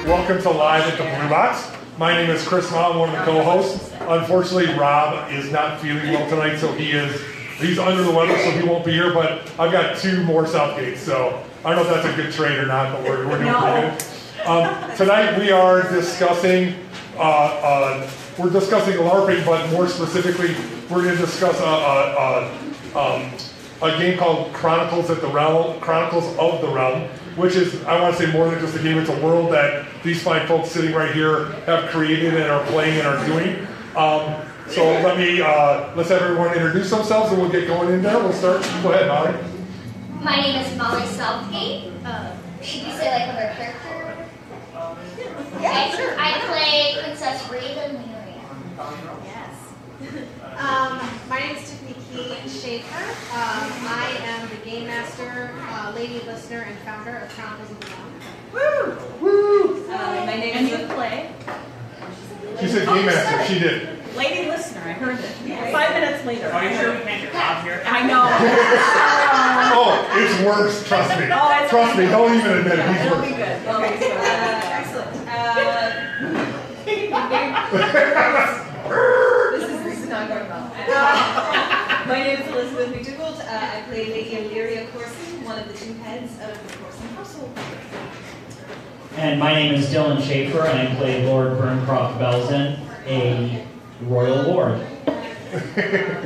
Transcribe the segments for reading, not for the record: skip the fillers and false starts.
Welcome to Live at the Blue Box. My name is Chris Ma, I'm one of the co-hosts. Unfortunately, Rob is not feeling well tonight, so he's under the weather, so he won't be here, but I've got two more Southgates, so I don't know if that's a good trade or not, but we're doing pretty good. Tonight we are discussing LARPing, but more specifically, we're going to discuss a game called Chronicles of the Realm, which is, I want to say, more than just a game. It's a world that these fine folks sitting right here have created and are playing and are doing. So let's have everyone introduce themselves and we'll get going in there. We'll start. Go ahead, Molly. My name is Molly Southgate. Should you say like her character? Yeah, sure. I play Princess Raven Lyria. Yes. My name is Tiffany Keane Schaefer. I am the game master, lady listener, and founder of Chronicles of the Realm. Woo! Woo! My name is Play. She said game master. She did. Lady listener, I heard it. Yeah. 5 minutes later. Are you sure we can't get caught here? I know. Oh, it's worse. Trust me. Trust me. Don't even admit it. He's It'll worse. be good. Okay, so excellent. This is not going well. My name is Elizabeth MacDougalnd. I play Lady Illyria Corson, one of the two heads of the Corson household. And my name is Dylan Schaefer, and I play Lord Burncroft Belzen, a royal lord.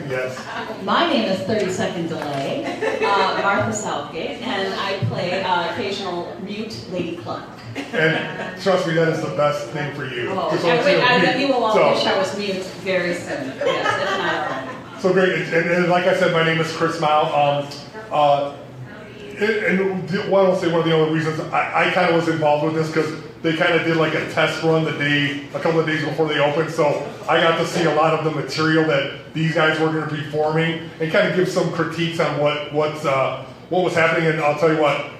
Yes. My name is 30-second delay, Martha Southgate, and I play occasional mute Lady Clark. And trust me, that is the best thing for you. Oh, Just I bet you will all So- wish I was mute very soon. Yes, if not already. So great, and like I said, my name is Chris Mao. And one of the other reasons I kind of was involved with this because they kind of did like a test run a couple of days before they opened. So I got to see a lot of the material that these guys were going to be forming and kind of give some critiques on what was happening. And I'll tell you what,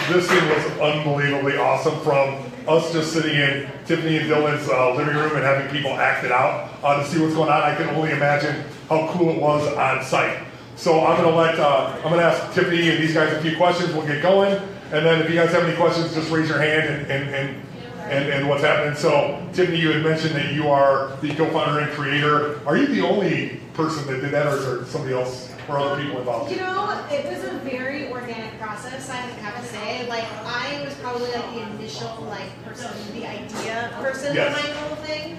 this thing was unbelievably awesome. From us just sitting in Tiffany and Dylan's living room and having people act it out to see what's going on, I can only imagine how cool it was on site. So I'm gonna ask Tiffany and these guys a few questions. We'll get going, and then if you guys have any questions, just raise your hand and what's happening. So Tiffany, you had mentioned that you are the co-founder and creator. Are you the only person that did that, or is there somebody else or other people involved? You know, it was a very organic process, I have to say. Like, I was probably like the initial person, the idea person Yes. behind the whole thing.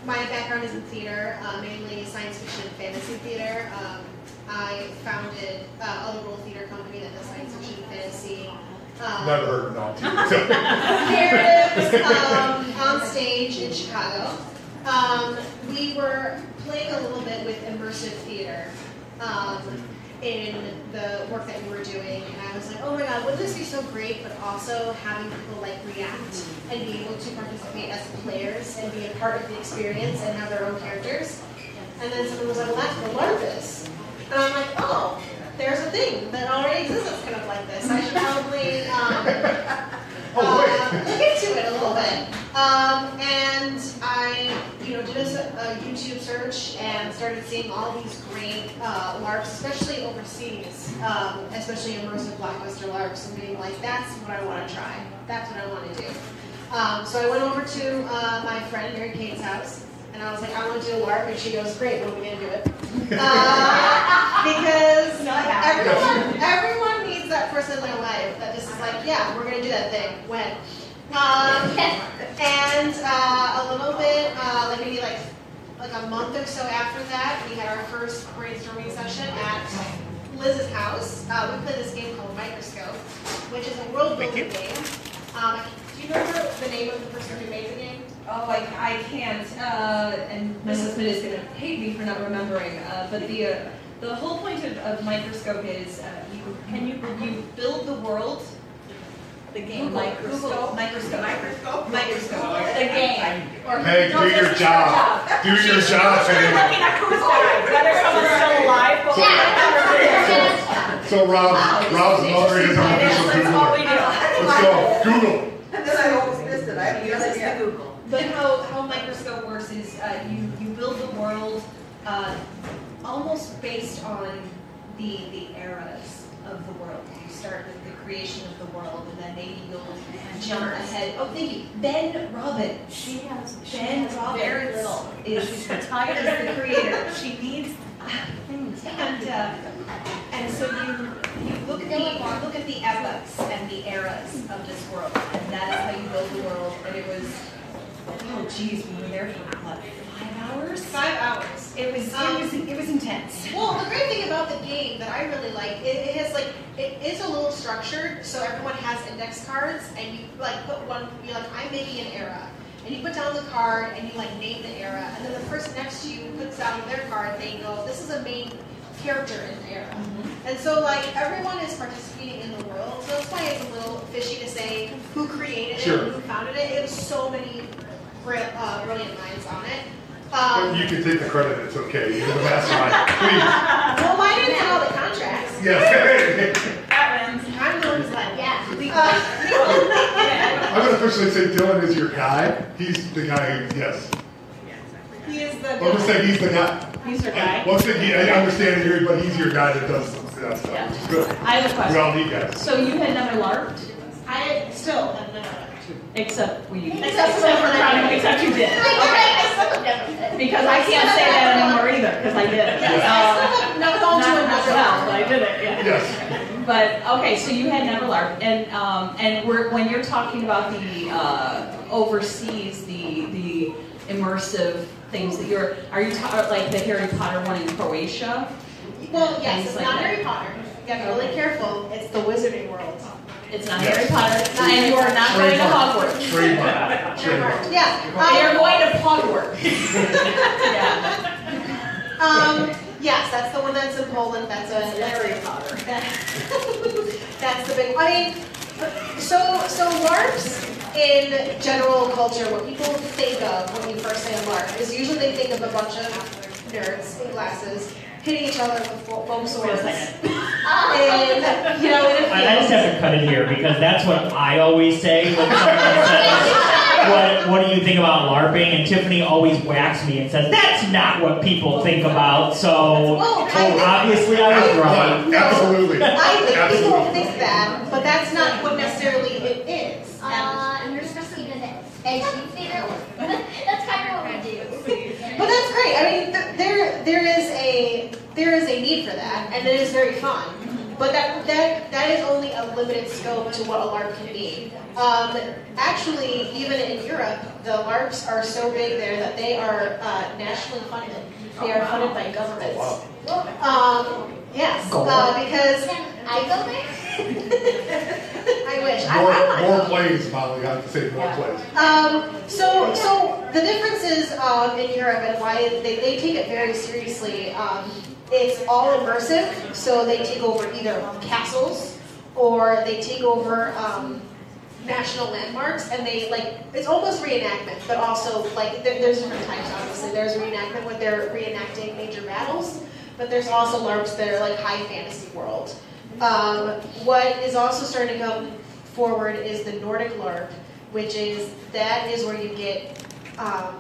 My background is in theater, mainly science fiction and fantasy theater. I founded a little theater company that does science fiction and fantasy. Never heard of that. Narratives on stage in Chicago. We were playing a little bit with immersive theater in the work that we were doing, and I was like, oh my god, wouldn't this be so great, but also having people react and be able to participate as players and be a part of the experience and have their own characters. And then someone was like, well, that's what LARP is. And I'm like, oh, there's a thing that already exists that's kind of like this. I should probably look into it a little bit. And I did a YouTube search and started seeing all these great LARPs, especially overseas, especially immersive blockbuster LARPs, and being like, that's what I want to try. That's what I want to do. So I went over to my friend Mary Kate's house, and I was like, I want to do a LARP, and she goes, great, when are we going to do it? Because everyone needs that person in their life that just is like, yeah, we're going to do that thing. When? And a little bit, maybe a month or so after that, we had our first brainstorming session at Liz's house. We played this game called Microscope, which is a world-building game. Do you remember the name of the person who made the game? Oh, I can't. And my husband is going to hate me for not remembering. But the whole point of Microscope is you build the world. The game Microscope. Microscope. The game. Hey, do your job. Do your job. You're looking at who's alive. Whether someone's still alive. So Rob's mother is our official Googler. Let's go. Google. And then I almost missed it. I have Yes, to it's the Google. But how Microscope works is you build the world almost based on the eras of the world. You start with the creation of the world, and then maybe you'll jump ahead. Oh, thank you. Ben Robin. Ben Robin. Very little. She's retired as the creator. She needs things. And so you look at the epochs and the eras of this world, and that is how you build the world. And it was, oh geez, we were there for what, 5 hours? 5 hours. It was intense. Well, the great thing about the game that I really like, it is a little structured, so everyone has index cards, and you like put one, you're like, I'm making an era. And you put down the card, and you like name the era, and then the person next to you puts down their card, and they go, this is a main character in the era. And so like everyone is participating in the world, so that's why it's a little fishy to say who created it, who founded it. It was so many brilliant minds on it. You can take the credit, it's okay. You're the mastermind. Please. Well, I didn't have all the contracts. Yes. I'm the one who's like, yeah. I'm going to officially say Dylan is your guy. He's the guy who, yes. He is the I'm going to say he's the guy. He's your guy? One thing, I understand it, but he's your guy that does that stuff, which is good. I have a question. We all need guys. So you had never LARPed? I still have never. Except we. Except for Except you did. I still have never said. Because I can't say that anymore either, because I did it. No, don't do it. Not well, but I did it, yeah. Yes. But, okay, so you had never LARPed, and when you're talking about the overseas, the immersive things that are you like the Harry Potter one in Croatia? Well, yes, it's like not that. Harry Potter. You have to be really careful. It's the Wizarding World. It's not Yes. Harry Potter, and you are not going to Hogwarts. Trademark. Yeah. You're going to Hogwarts. Yeah. Yes, that's the one that's in Poland. That's a Harry Potter. That's the big. I mean, so LARPs in general culture, what people think of when you first say a LARP is usually they think of a bunch of nerds in glasses hitting each other with foam swords. And, you know, I just have to cut it here because that's what I always say when someone says, what do you think about LARPing? And Tiffany always whacks me and says, that's not what people think about. So, obviously I was wrong. Absolutely. I think Absolutely. people think that, but that's not what necessarily it is. And you're supposed to even edgy theater. That's kind of what we do. But that's great. I mean, there is a need for that, and it is very fun. But that is only a limited scope to what a LARP can be. Actually, even in Europe, the LARPs are so big there that they are nationally funded. They are funded by governments. Yes, because Can I go there? I wish. More plays, Molly. I have to say more plays. So the difference is in Europe and why they take it very seriously. It's all immersive, so they take over either castles or they take over national landmarks, and they it's almost reenactment, but also there's different types. Obviously, there's reenactment where they're reenacting major battles, but there's also LARPs that are like high fantasy world. What is also starting to come forward is the Nordic LARP, which is where you get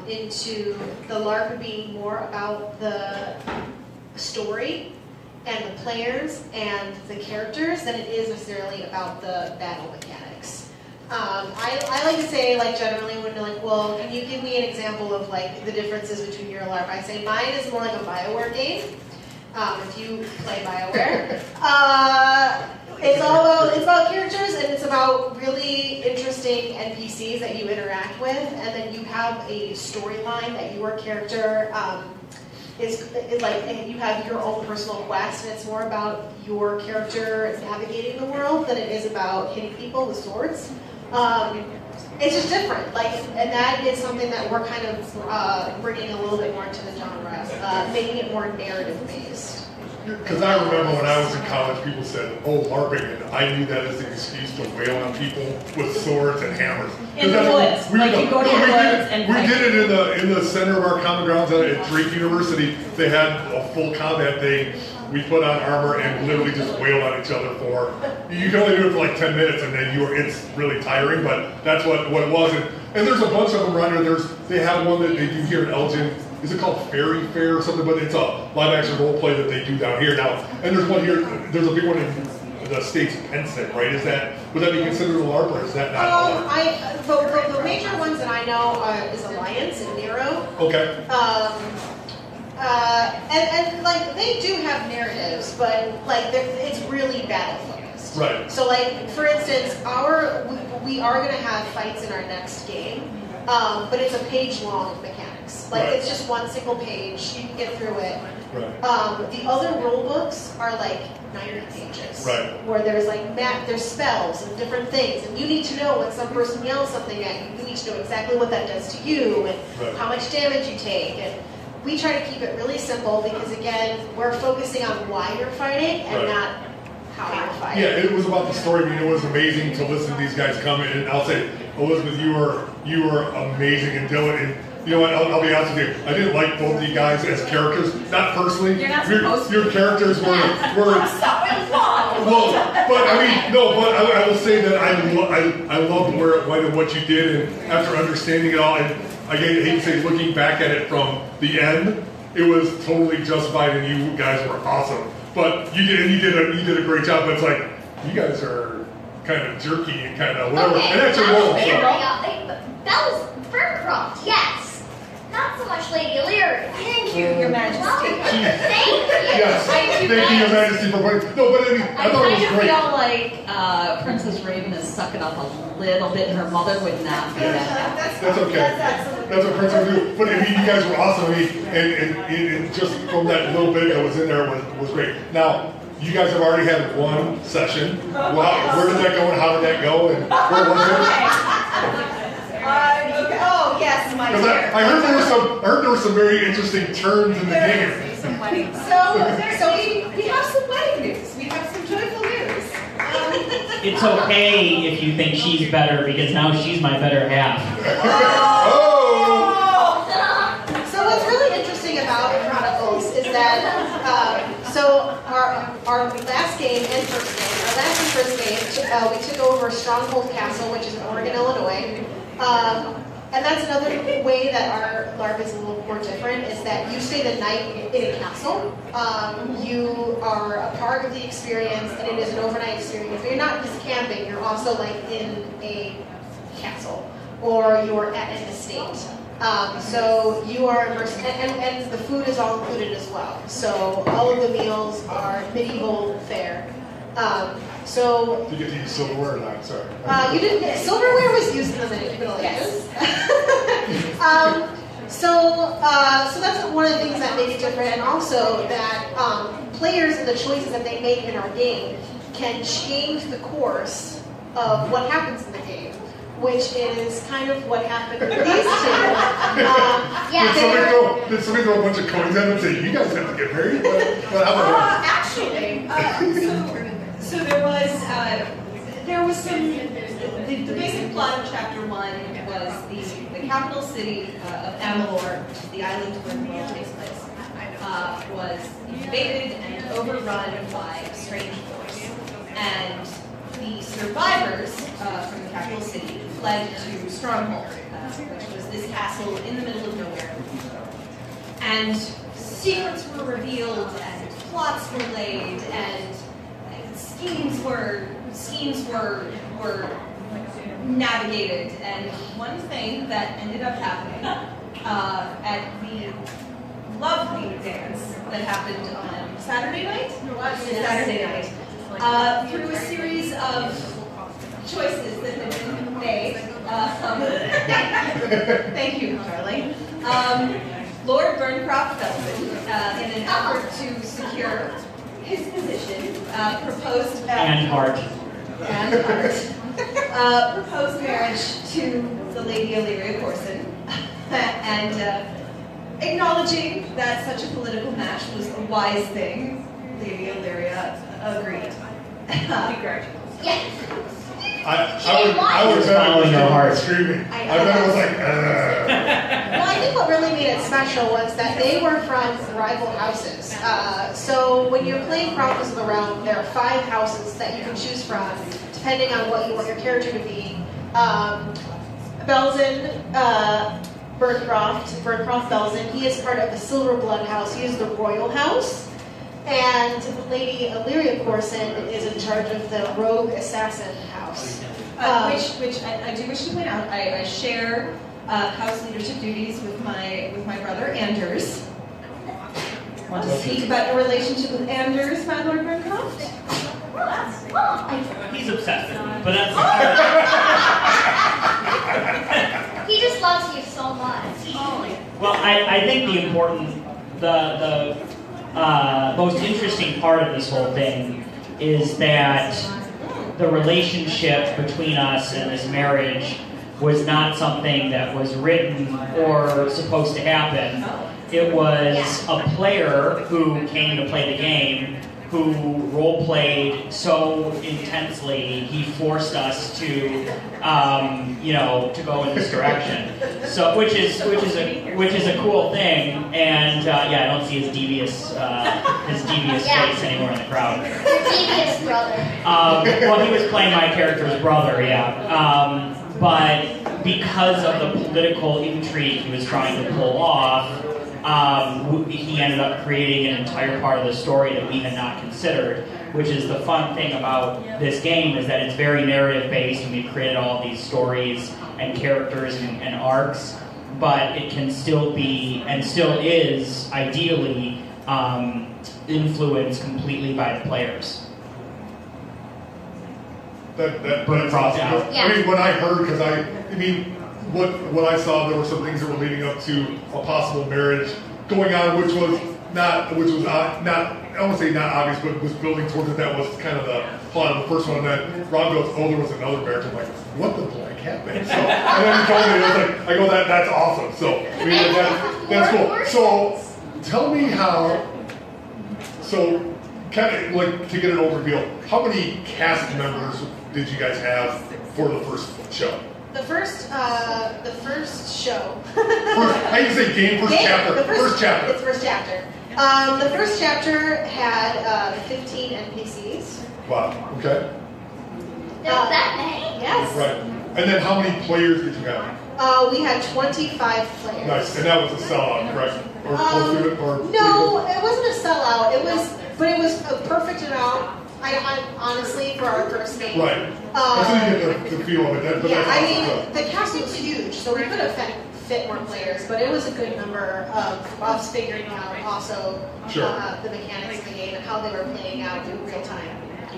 into the LARP being more about the story and the players and the characters than it is necessarily about the battle mechanics. I like to say, generally when they're like, well, can you give me an example of the differences between your LARP? I say mine is more like a BioWare game. If you play BioWare, it's about characters and it's about really interesting NPCs that you interact with, and then you have a storyline that your character is and you have your own personal quest, and it's more about your character navigating the world than it is about hitting people with swords. It's just different, and that is something that we're kind of bringing a little bit more into the genre, making it more narrative-based. Because I remember when I was in college, people said, "Oh, LARPing," and I knew that as an excuse to wail on people with swords and hammers. In the woods, you go to the woods and we did it in the center of our common grounds at Drake University. They had a full combat day. We put on armor and literally just wailed on each other for. You can only do it for 10 minutes, and then it's really tiring. But that's what it was. And there's a bunch of them around here. They have one that they do here in Elgin. Is it called Fairy Fair or something? But it's a live action role play that they do down here now. And there's one here. There's a big one in the state's pensive, right? Would that be considered a LARP, or is that not a LARP? The major ones that I know is Alliance and Nero. Okay. And like they do have narratives, but like it's really battle focused. Right. So like for instance, we are going to have fights in our next game, but it's a page long of mechanics. Like it's just one single page. You can get through it. Right. The other rule books are like 90 pages. Right. Where there's like there's spells and different things, and you need to know when some person yells something at you. You need to know exactly what that does to you and how much damage you take. And we try to keep it really simple because again, we're focusing on why you're fighting and not how you're fighting. Yeah, it was about the story. I mean, it was amazing to listen to these guys come in, and I'll say, Elizabeth, you were amazing, and Dylan, and you know what? I'll be honest with you. I didn't like both of you guys as characters, not personally. You're not supposed to. Your characters were. Well, but I mean, no. But I will say that I loved what you did, and after understanding it all, and I hate to say, looking back at it from the end, it was totally justified, and you guys were awesome. But you did a great job. But it's like you guys are kind of jerky and kind of whatever, and that's your role. That was Burncroft, yes. Not so much Lady Leary. Thank you, Your Majesty. Thank you. Yes, thank you, Your Majesty, for playing. No, but I mean, I thought it was great. I feel like Princess Raven is sucking up a little bit, and her mother would not be that. That's okay. That's what Princess would do. But I mean, you guys were awesome. I mean, and just from that little bit that was in there was great. Now, you guys have already had one session. Well, where did that go, and how did that go, and where was it? Oh yes, my Because I heard there were some very interesting turns in the game. Some wedding. So we have some wedding news. We have some joyful news. It's okay if you think she's better, because now she's my better half. So what's really interesting about Chronicles is that so our last game and first game, our last and first game, we took over Stronghold Castle, which is in Oregon, Illinois. And that's another way that our LARP is a little more different, is that you stay the night in a castle. You are a part of the experience, and it is an overnight experience. But you're not just camping, you're also like in a castle, or you're at an estate. So you are immersed, and the food is all included as well. So all of the meals are medieval fare. So you get to use silverware or not? Sorry. You didn't. Silverware was used in the Middle Ages. So that's one of the things that makes it different, and also that players and the choices that they make in our game can change the course of what happens in the game, which is kind of what happened with these two. Did somebody throw a bunch of coins at them and say, "You guys have to get married"? But how about Actually, so there was some. The basic plot of Chapter 1 was the capital city of Amalur, the island where the world takes place, was invaded and overrun by a strange force, and the survivors from the capital city fled to Stronghold, which was this castle in the middle of nowhere, and secrets were revealed and plots were laid and schemes were navigated, and one thing that ended up happening at the lovely dance that happened on Saturday night, through a series of choices that had been made. Thank you, Charlie. Lord Burncroft Elgin, in an effort to secure his position, proposed proposed marriage to the Lady Illyria Corson, and acknowledging that such a political match was a wise thing, Lady Illyria agreed. Yes. I was following your heart screaming. I bet it was like, Well, I think what really made it special was that they were from rival houses. So when you're playing Chronicles of the Realm, there are 5 houses that you can choose from, depending on what you want your character to be. Belzen, Burncroft Belzen, he is part of the Silver Blood House. He is the royal house. And Lady Illyria Corson is in charge of the Rogue Assassin House. Which I do wish to point out, I share house leadership duties with my brother Anders. Want to speak about your relationship with Anders, my Lord Bancroft? He's obsessed with me, but that's. He just loves you so much. Well, I think the most interesting part of this whole thing is that the relationship between us and this marriage was not something that was written or supposed to happen. It was a player who came to play the game, who role-played so intensely, he forced us to, to go in this direction. So, which is a cool thing. And I don't see his devious face anywhere in the crowd. Your devious brother. Well, he was playing my character's brother, yeah. But because of the political intrigue he was trying to pull off, he ended up creating an entire part of the story that we had not considered, which is the fun thing about this game is that it's very narrative based and we've created all of these stories and characters and arcs, but it can still be, and still is, ideally, influenced completely by the players. That's awesome. Yeah. I mean, when I heard, because what I saw, there were some things that were leading up to a possible marriage going on, which was not, I won't say not obvious, but was building towards it. That was kind of the plot of the first one. And then Rob goes, oh, there was another marriage. I'm like, what the blank happened? So, and then he told me, I go, that's awesome. So, I mean, that's cool. So, tell me how, kind of like to get an overview, how many cast members did you guys have for the first show? The first show. How do you say game? Chapter. First chapter. It's first chapter. The first chapter had 15 NPCs. Wow. Okay. There's that many? Yes. Right. And then how many players did you have? We had 25 players. Nice. And that was a sellout, correct? Or close to it? Or no, it wasn't a sellout. It was a perfect amount. I honestly, for our first game. Right. That's when you get the feel of it. The cast was huge, so we could have fit more players, but it was a good number of us figuring out also the mechanics of the game and how they were playing out in real time.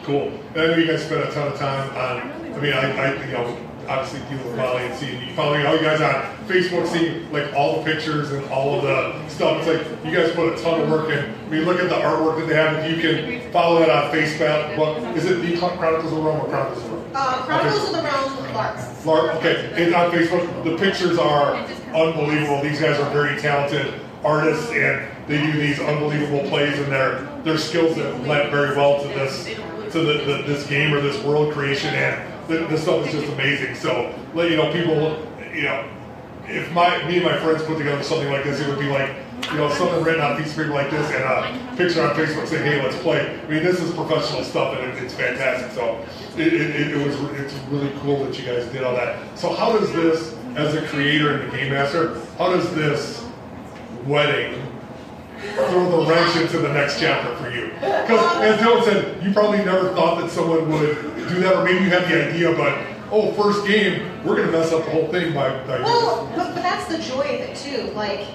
Cool. And I know you guys spent a ton of time on. I mean, I obviously dealing with Molly and following all you guys on Facebook, seeing like all the pictures and all of the stuff. It's like you guys put a ton of work in. I mean, look at the artwork that they have. If you can follow that on Facebook, is it the Chronicles of the Realm or Chronicles of the Realm? Chronicles of the Realm, LARP. LARP, okay. And on Facebook, the pictures are unbelievable. These guys are very talented artists, and they do these unbelievable plays, and their skills that lend very well to this game or this world creation, and this stuff is just amazing. So, people, if me and my friends put together something like this, it would be like, something written on a piece of paper like this and a picture on Facebook saying, hey, let's play. I mean, this is professional stuff, and it's fantastic. So, it's really cool that you guys did all that. So, how does this, as a creator and a game master, how does this wedding throw the wrench into the next chapter for you? Because as Dylan said, you probably never thought that someone would do that, or maybe you had the idea, but first game, we're going to mess up the whole thing by well, but that's the joy of it too. Like,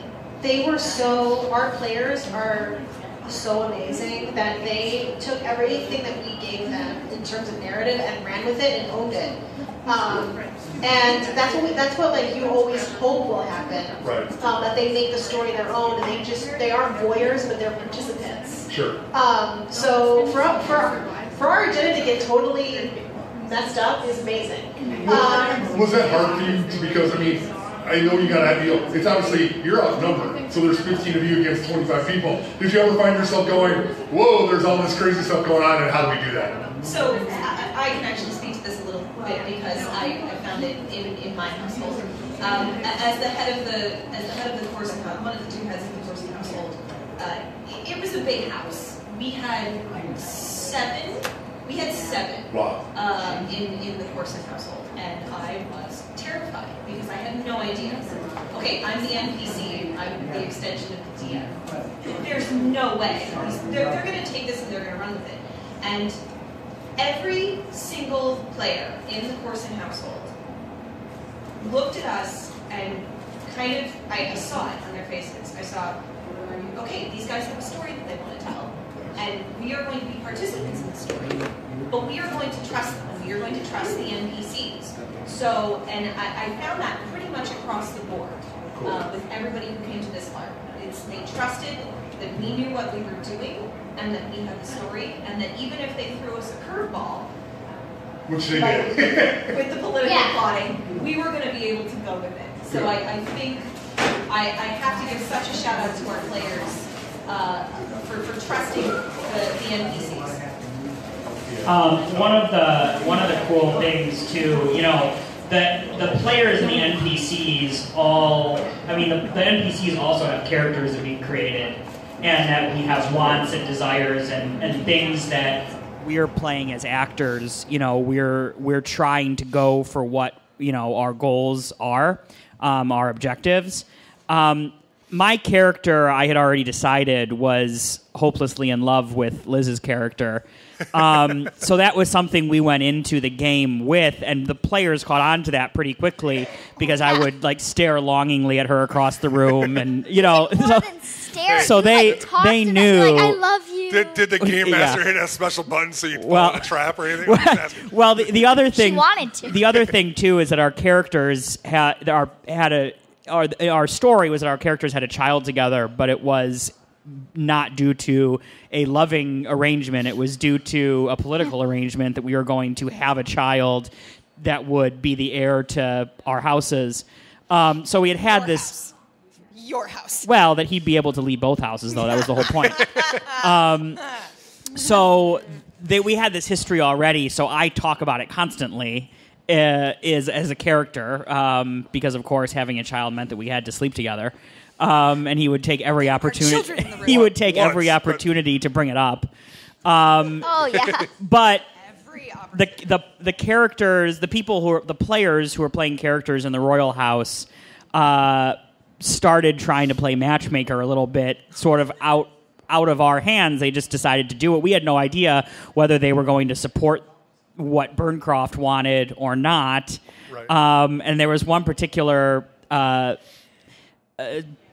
our players are so amazing that they took everything that we gave them in terms of narrative and ran with it and owned it. And that's what you always hope will happen. Right. That they make the story their own, and they aren't voyeurs, but they're participants. Sure. So for our agenda to get totally messed up is amazing. Was that hard for you? Because I know you got to have it's obviously you're outnumbered, so there's 15 of you against 25 people. Did you ever find yourself going, whoa, there's all this crazy stuff going on, and how do we do that? So I can actually speak to this a little bit because I found it in my household. As the head of the Corson household, one of the two heads of the Corson household, it was a big house. We had 7 We had 7 Wow. in the Corson household, and I was terrified because I had no idea. Okay, I'm the NPC, I'm the extension of the DM. There's no way. They're going to take this and they're going to run with it. And every single player in the Corson household looked at us and kind of, I saw it on their faces. I saw, okay, these guys have a story that they want to tell. And we are going to be participants in the story. But we are going to trust them, and we are going to trust the NPCs. So, and I found that pretty much across the board with everybody who came to this LARP. They trusted that we knew what we were doing, and that we had the story, and that even if they threw us a curveball, which they did, with the political plotting, we were going to be able to go with it. So I think I have to give such a shout out to our players for trusting the NPCs. One of the cool things too, the players and the NPCs all, the NPCs also have characters that we've created, and that we have wants and desires and things that we're playing as actors. We're trying to go for what our goals are, our objectives. My character, I had already decided, was hopelessly in love with Liz's character. So that was something we went into the game with, and the players caught on to that pretty quickly because I would stare longingly at her across the room, and so they knew. I love you. Did the game master hit a special button so you pull on a trap or anything? Well, the other thing, she wanted to. The other thing too is that our characters our story was that our characters had a child together, but it was not due to a loving arrangement. It was due to a political arrangement that we were going to have a child that would be the heir to our houses. So we had this... Your house. Well, that he'd be able to leave both houses, though. That was the whole point. So we had this history already, so I talk about it constantly as a character, because, of course, having a child meant that we had to sleep together. And he would take every opportunity. He would take every opportunity to bring it up. Oh yeah. But the characters, the players who are playing characters in the Royal House, started trying to play matchmaker a little bit, sort of out of our hands. They just decided to do it. We had no idea whether they were going to support what Burncroft wanted or not. Right. And there was one particular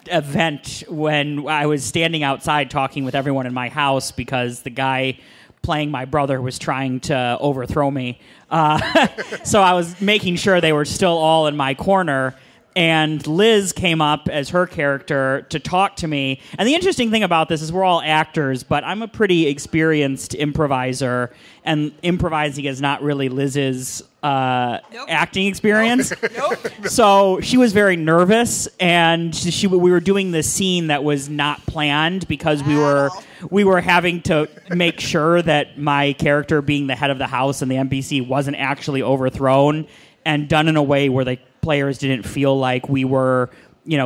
event when I was standing outside talking with everyone in my house because the guy playing my brother was trying to overthrow me. So I was making sure they were still all in my corner. And Liz came up as her character to talk to me. And the interesting thing about this is we're all actors, but I'm a pretty experienced improviser, and improvising is not really Liz's acting experience. Nope. So she was very nervous, and we were doing this scene that was not planned because we were having to make sure that my character, being the head of the house and the NPC, wasn't actually overthrown, and done in a way where the players didn't feel like we were,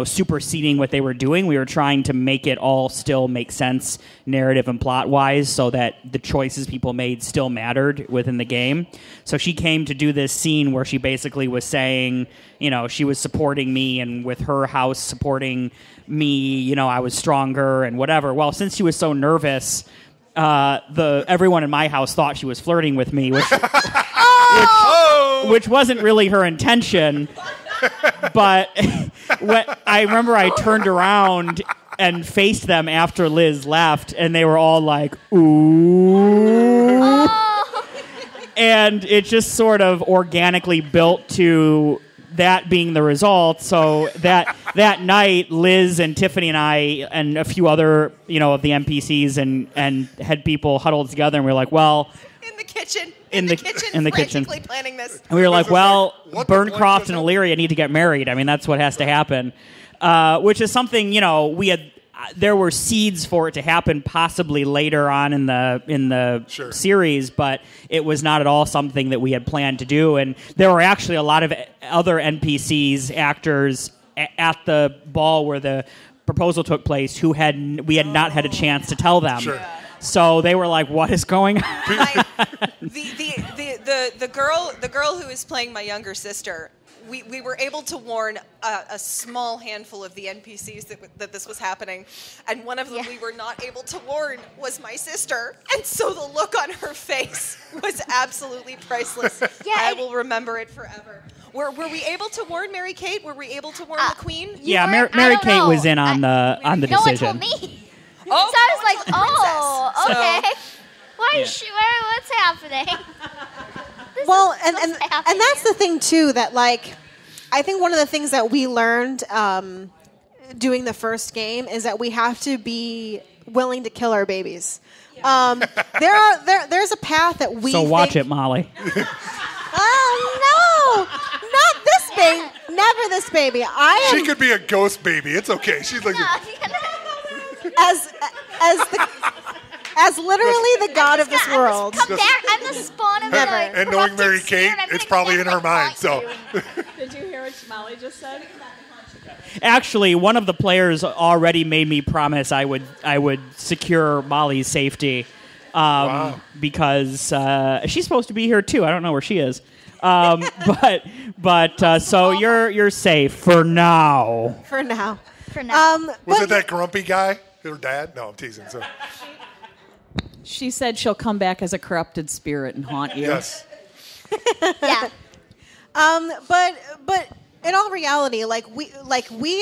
superseding what they were doing. We were trying to make it all still make sense, narrative and plot-wise, so that the choices people made still mattered within the game. So she came to do this scene where she basically was saying, she was supporting me, and with her house supporting me, I was stronger and whatever. Well, since she was so nervous, everyone in my house thought she was flirting with me, which wasn't really her intention. But I remember I turned around and faced them after Liz left, and they were all like, ooh. Oh. And it just sort of organically built to that being the result. So that night, Liz and Tiffany and I and a few other, of the NPCs and head people huddled together, and we were like, well... In the kitchen, planning this. And we were like, well, Burncroft and Illyria need to get married. I mean, that's what has to happen. Which is something, there were seeds for it to happen possibly later on in the series, but it was not at all something that we had planned to do. And there were actually a lot of other NPCs, actors at the ball where the proposal took place we had not had a chance to tell them. Sure. So they were like, "What is going on?" The girl who is playing my younger sister. We were able to warn a small handful of the NPCs that this was happening, and one of them we were not able to warn was my sister, and so the look on her face was absolutely priceless. I will remember it forever. Were we able to warn Mary Kate? Were we able to warn the Queen? Yeah, Mary Kate was in on the decision. No one told me. Oh, so I was like, oh, okay. So, What's happening? Well, and that's the thing too, that like I think one of the things that we learned doing the first game is that we have to be willing to kill our babies. There's a path that we watch it, Molly. Oh no, not this baby, never this baby. She could be a ghost baby. It's okay. She's like as literally the god of this world. Come back. I'm the spawn of Never. And knowing Mary Kate, it's probably in her mind. So, Did you hear what Molly just said? Actually, one of the players already made me promise I would secure Molly's safety because she's supposed to be here too. I don't know where she is, but so you're safe for now. For now. Was it that grumpy guy? Her dad? No, I'm teasing. So. She said she'll come back as a corrupted spirit and haunt you. Yes. Yeah. But in all reality, like we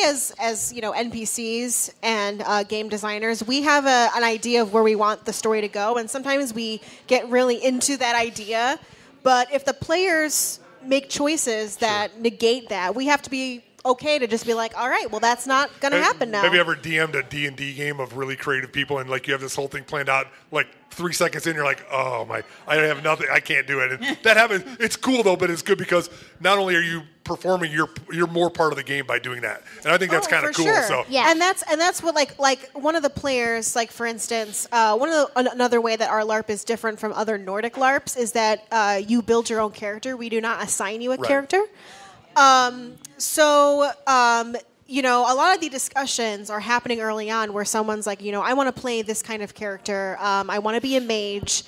as NPCs and game designers, we have an idea of where we want the story to go, and sometimes we get really into that idea. But if the players make choices that negate that, we have to be okay to just be like, all right, well, that's not going to happen now. Have you ever DM'd a D&D game of really creative people and like you have this whole thing planned out, like 3 seconds in, you're like, oh my, I have nothing, I can't do it. And that happens. It's cool though, but it's good because not only are you performing, you're more part of the game by doing that. And I think that's kind of cool. Sure. So yeah, and that's what like one of the players, like for instance, another way that our LARP is different from other Nordic LARPs is that you build your own character. We do not assign you a character. A lot of the discussions are happening early on where someone's like, I want to play this kind of character. I want to be a mage.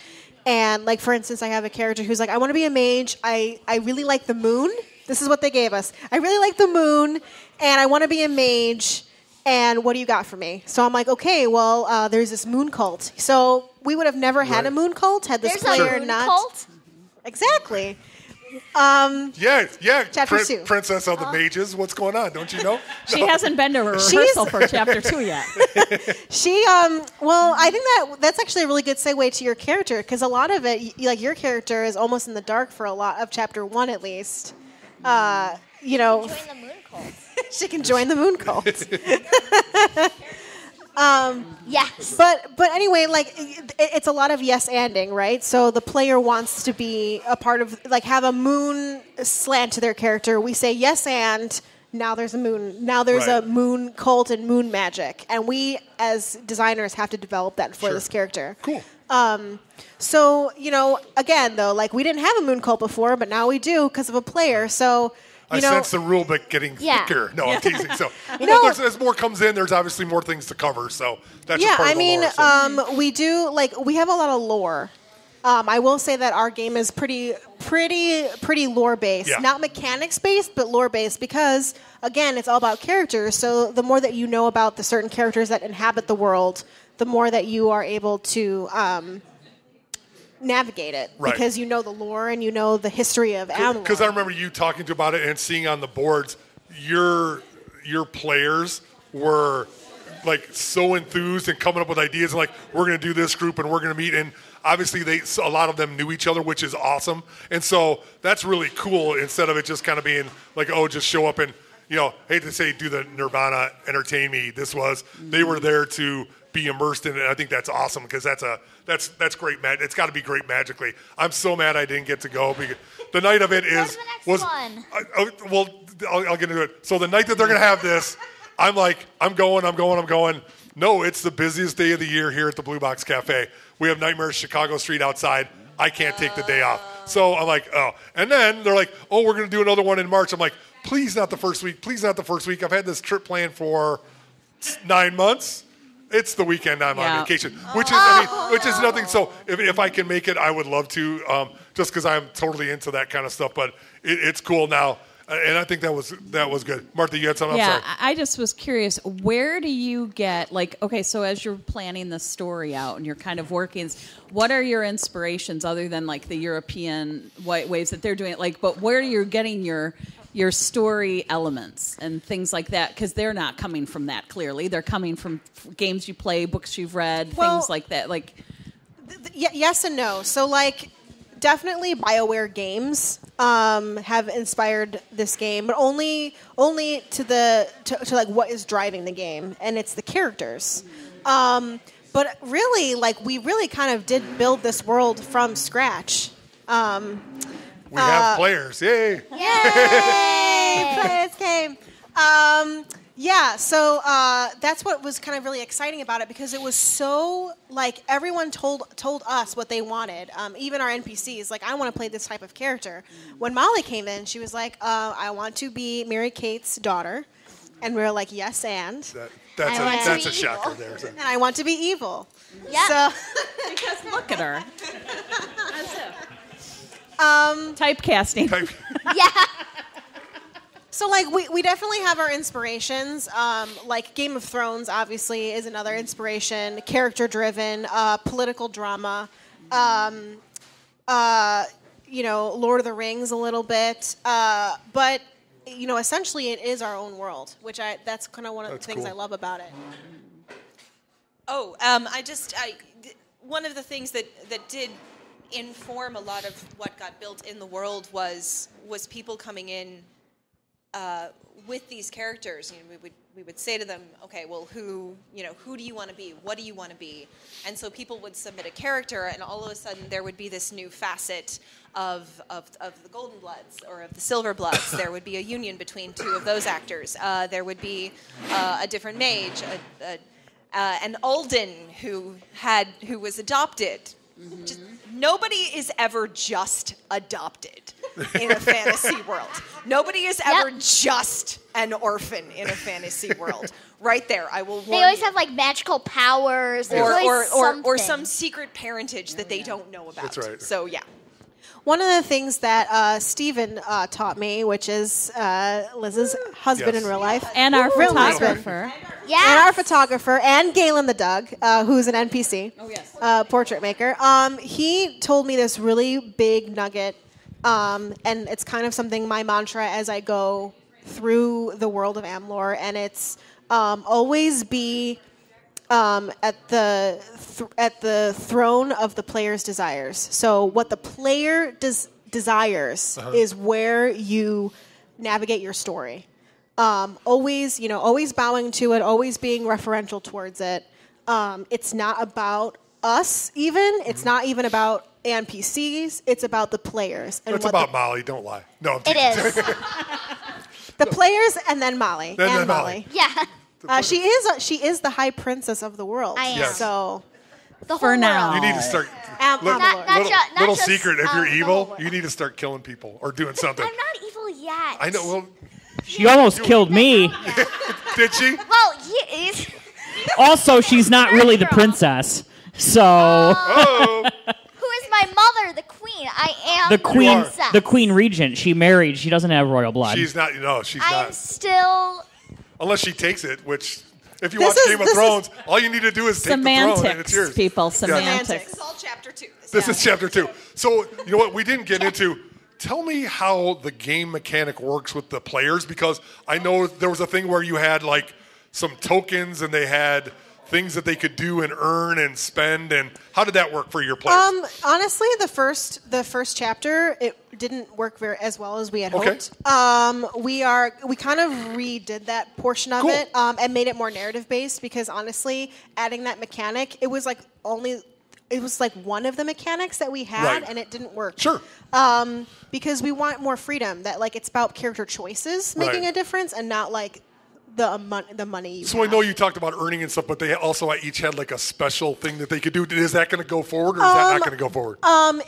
And like, for instance, I have a character who's like, I want to be a mage. I really like the moon. This is what they gave us. I really like the moon and I want to be a mage. And what do you got for me? So I'm like, okay, well, there's this moon cult. So we would have never had a moon cult had this player a moon not. Cult? Exactly. Chapter 2. Princess of the Mages. What's going on? Don't you know? She hasn't been to a rehearsal for chapter 2 yet. I think that's actually a really good segue to your character because a lot of it, like your character, is almost in the dark for a lot of chapter 1 at least. Join the moon cult. She can join the moon cult. Yes. But anyway, like it's a lot of yes-anding, right? So the player wants to be a part of, like, have a moon slant to their character. We say yes, and now there's a moon. Now there's a moon cult and moon magic, and we as designers have to develop that for this character. Cool. So again though, like we didn't have a moon cult before, but now we do because of a player. So. I sense the rule book getting thicker. No, I'm teasing. So, as more comes in, there's obviously more things to cover. So that's just part of the lore, we do we have a lot of lore. I will say that our game is pretty lore based, not mechanics based, but lore based because again, it's all about characters. So the more that you know about the certain characters that inhabit the world, the more that you are able to navigate it because you know the lore and you know the history of Amalur. Because I remember you talking about it and seeing on the boards, your players were like so enthused and coming up with ideas and like we're going to do this group and we're going to meet, and obviously a lot of them knew each other, which is awesome, and so that's really cool instead of it just kind of being like, oh, just show up and hate to say do the Nirvana entertain me. They were there to be immersed in it, and I think that's awesome because that's great. It's got to be great magically. I'm so mad I didn't get to go because the night of it was. I'll get into it. So the night that they're going to have this, I'm like, I'm going. No, it's the busiest day of the year here at the Blue Box Cafe. We have Nightmare Chicago Street outside. I can't take the day off. So I'm like, oh. And then they're like, oh, we're going to do another one in March. I'm like, please not the first week. I've had this trip planned for 9 months. It's the weekend I'm Yeah. on vacation, which is nothing. So if I can make it, I would love to, just because I'm totally into that kind of stuff. But it's cool now, and I think that was good. Martha, you had something? Yeah, I'm sorry. I just was curious. Where do you get so as you're planning the story out and you're kind of working, what are your inspirations other than like the European ways that they're doing it? Like, but where are you getting your story elements and things like that? Because they're not coming from that clearly. They're coming from games you play, books you've read, things like that. Like, yes and no. So like, definitely BioWare games have inspired this game, but only to like what is driving the game, and it's the characters. But really, like, we really kind of did build this world from scratch. We have players. Yay! Yay! Players came. So that's what was kind of really exciting about it, because it was so, like, everyone told us what they wanted. Even our NPCs, like, I want to play this type of character. When Molly came in, she was like, I want to be Mary Kate's daughter. And we were like, yes, and? That's a shocker there. So. And I want to be evil. Yeah. So, because look at her. Typecasting. Yeah. So, like, we definitely have our inspirations. Like, Game of Thrones, obviously, is another inspiration. Character-driven, political drama. Lord of the Rings a little bit. But, essentially it is our own world, which that's kind of one of the things cool. I love about it. One of the things that did inform a lot of what got built in the world was people coming in with these characters. We would say to them, okay, well, who do you want to be? What do you want to be? And so people would submit a character, and all of a sudden there would be this new facet of the Golden Bloods or of the Silver Bloods. There would be a union between two of those actors. There would be a different mage, an Alden who was adopted. Just, nobody is ever just adopted in a fantasy world. Nobody is ever just an orphan in a fantasy world. Right there, I will warn They always you. have like magical powers. Or some secret parentage that they don't know about. That's right. So yeah. One of the things that Stephen taught me, which is Liz's husband in real life. And our real photographer. Yeah. And our photographer, and Galen the Doug, who's an NPC, portrait maker. He told me this really big nugget, and it's kind of something, my mantra as I go through the world of Amlore, and it's always be at the throne of the player's desires. So what the player desires is where you navigate your story. Always bowing to it, always being referential towards it. It's not about us even. It's not even about NPCs. It's about the players. And it's about Molly. Don't lie. No, it is. The players and then Molly. Then Molly. Yeah. She is the high princess of the world. I am. Yes. So The For whole now. world. You need to start. Not just, secret. If you're the evil, whole you need to start killing people or doing something. I'm not evil yet. I know. Well, She almost killed me. did she? Well, he is. Also, she's not really the princess. So Oh. Who is my mother, the queen? I am the queen, princess. the queen regent. She married. She doesn't have royal blood. She's not. No, she's I'm not. still. Unless she takes it, which. If you This watch is- Game of this Thrones, all you need to do is take the throne and it's Semantics, yours. people. Yeah. Semantics. This is all chapter 2. This is chapter 2. So, you know what? We didn't get into. Tell me how the game mechanic works with the players, because I know there was a thing where you had like some tokens and they had things that they could do and earn and spend. And how did that work for your players? Honestly, the first chapter, it didn't work as well as we had Okay. hoped. We kind of redid that portion of Cool. it and made it more narrative based, because honestly, adding that mechanic, it was like one of the mechanics that we had, Right. and it didn't work. Sure. Because we want more freedom. That like it's about character choices making Right. a difference, and not like the money. So I know you talked about earning and stuff, but they also each had like a special thing that they could do. Is that going to go forward, or is that not going to go forward?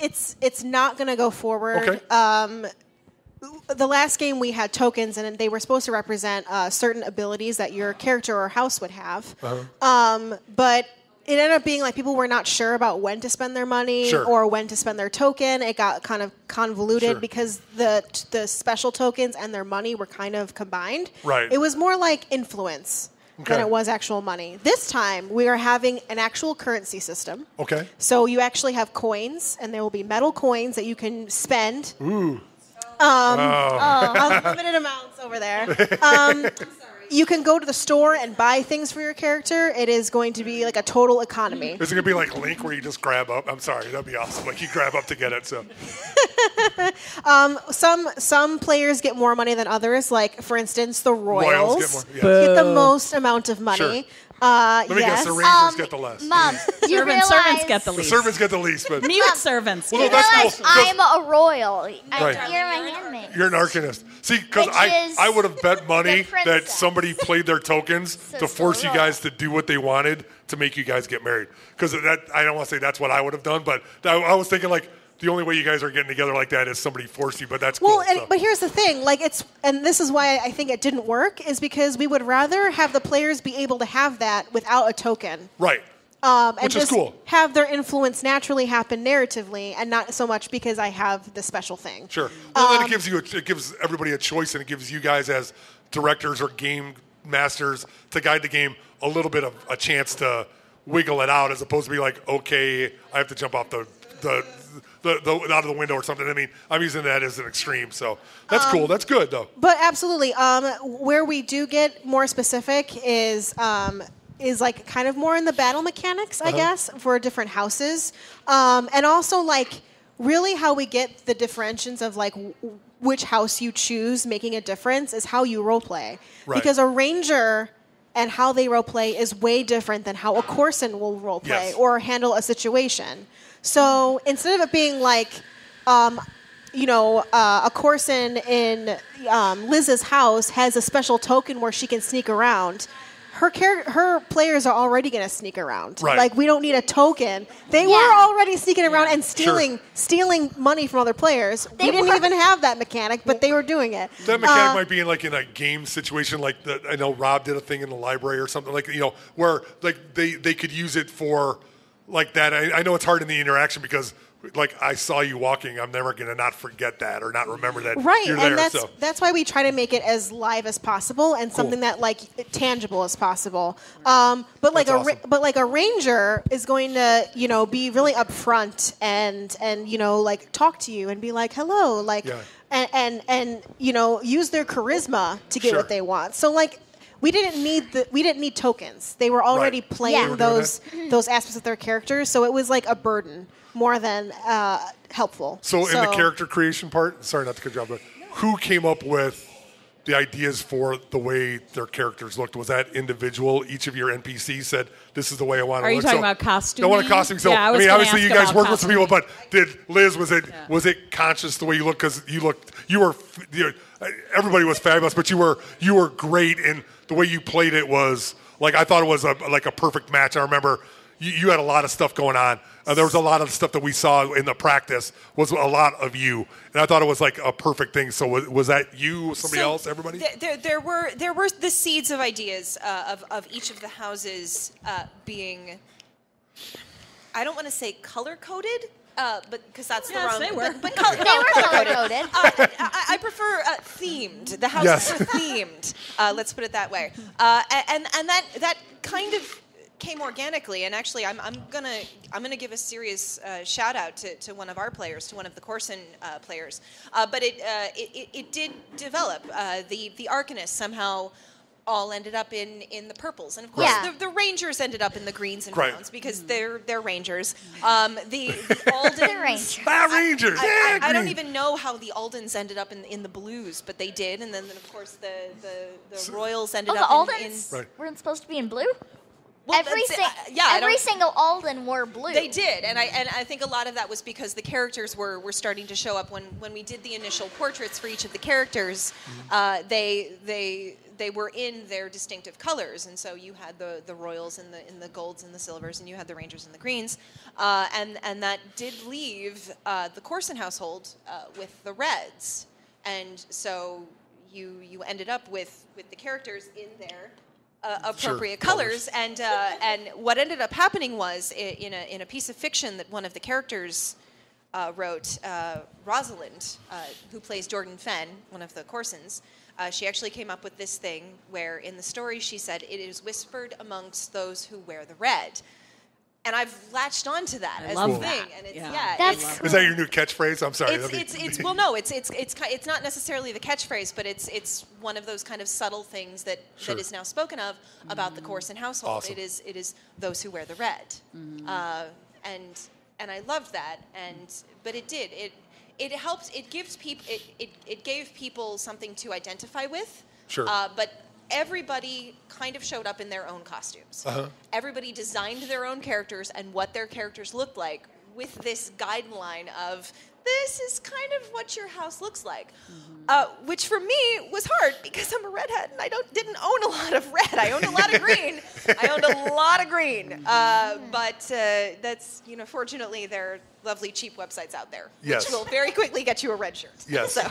It's not going to go forward. Okay. the last game we had tokens, and they were supposed to represent certain abilities that your character or house would have. But it ended up being like people were not sure about when to spend their money or when to spend their token. It got kind of convoluted because the special tokens and their money were kind of combined. Right. It was more like influence than it was actual money. This time, we are having an actual currency system. Okay. So you actually have coins, and there will be metal coins that you can spend. Ooh. Unlimited amounts over there. You can go to the store and buy things for your character. It is going to be like a total economy. Is it going to be like Link where you just grab up? I'm sorry, that'd be awesome. Like you grab up to get it. So. Some players get more money than others. Like, for instance, the Royals get more, get the most amount of money. Sure. Let me guess, the Rangers get the less. Mom, you realize servants get the The least. servants get the least, but Mute servants. You Well, no, that's realize cool. I'm a royal. Right. You're my handmaid. You're an arcanist. See, because Which I is would have bet money the that princess. somebody played their tokens to force you guys to do what they wanted to make you guys get married. Because that I don't want to say that's what I would have done, but I was thinking like the only way you guys are getting together like that is somebody forced you. But that's cool. Well, but here's the thing: like and this is why I think it didn't work, is because we would rather have the players be able to have that without a token. Right. And Which is just cool. have their influence naturally happen narratively, and not so much because I have the special thing. Sure. Well, then it gives everybody a choice, and it gives you guys as directors or game masters to guide the game a little bit of a chance to wiggle it out, as opposed to be like, okay, I have to jump off the out of the window or something. I mean, I'm using that as an extreme, so that's cool. That's good though. But absolutely, where we do get more specific is like kind of more in the battle mechanics, I guess, for different houses, and also like really how we get the differentiations of like which house you choose making a difference is how you role play, because a ranger and how they role play is way different than how a courson will role play or handle a situation. So instead of it being like, a courson in Liz's house has a special token where she can sneak around. Her players are already going to sneak around. Right. Like, we don't need a token. They were already sneaking around and stealing money from other players. We didn't even have that mechanic, but they were doing it. That mechanic might be in a game situation, like I know Rob did a thing in the library or something, like where like they could use it for like that. I know it's hard in the interaction because like I saw you walking, I'm never going to not forget that or not remember that you're there. And that's why we try to make it as live as possible and something that like tangible as possible. But like a ranger is going to be really upfront and like talk to you and be like hello, like and use their charisma to get what they want. So like we didn't need tokens. They were already playing those aspects of their characters, so it was like a burden more than helpful. So in the character creation part, sorry not to cut you off, but who came up with the ideas for the way their characters looked? Was that individual? Each of your NPCs said, "This is the way I want to look." Are you talking about costuming? I want a costume. So I mean, obviously you guys worked with some people, but Liz, was it conscious the way you looked? Because everybody was fabulous, but you were great, and the way you played it was like I thought it was like a perfect match. I remember. You had a lot of stuff going on. There was a lot of stuff that we saw in the practice was a lot of you, and I thought it was like a perfect thing. So was that you, somebody else, everybody? There were the seeds of ideas of each of the houses being, I don't want to say color coded. But because that's the wrong. They were. But they were color-coded. I prefer theamed. The houses were themed. Let's put it that way. And that kind of came organically. And actually, I'm gonna give a serious shout out to one of our players, to one of the Corson players. But it did develop. The Arcanists somehow all ended up in the purples, and of course the Rangers ended up in the greens and browns because they're Rangers. The Aldens, Rangers. I don't even know how the Aldens ended up in the blues, but they did, and then of course the Royals ended up the Aldens weren't supposed to be in blue. Well, every single Alden wore blue. They did, and I think a lot of that was because the characters were starting to show up when we did the initial portraits for each of the characters. They were in their distinctive colors, and so you had the Royals in the golds and the silvers, and you had the Rangers in the greens, and that did leave the Corson household with the reds. and so you ended up with the characters in their appropriate colors. And what ended up happening was in a piece of fiction that one of the characters wrote, Rosalind, who plays Jordan Fenn, one of the Corsons. She actually came up with this thing where in the story she said, "It is whispered amongst those who wear the red." And I've latched onto that as a thing, and it's That's Is that your new catchphase? I'm sorry. It's not necessarily the catchphrase, but it's one of those kind of subtle things that is now spoken of about the Corson household. Awesome. It is those who wear the red, and I loved that, but it helped. It gives people it gave people something to identify with. Sure. But everybody kind of showed up in their own costumes. Everybody designed their own characters and what their characters looked like with this guideline of this is kind of what your house looks like, which for me was hard because I'm a redhead and I didn't own a lot of red. I owned a lot of green. But that's fortunately there are lovely cheap websites out there which will very quickly get you a red shirt. Yes. So.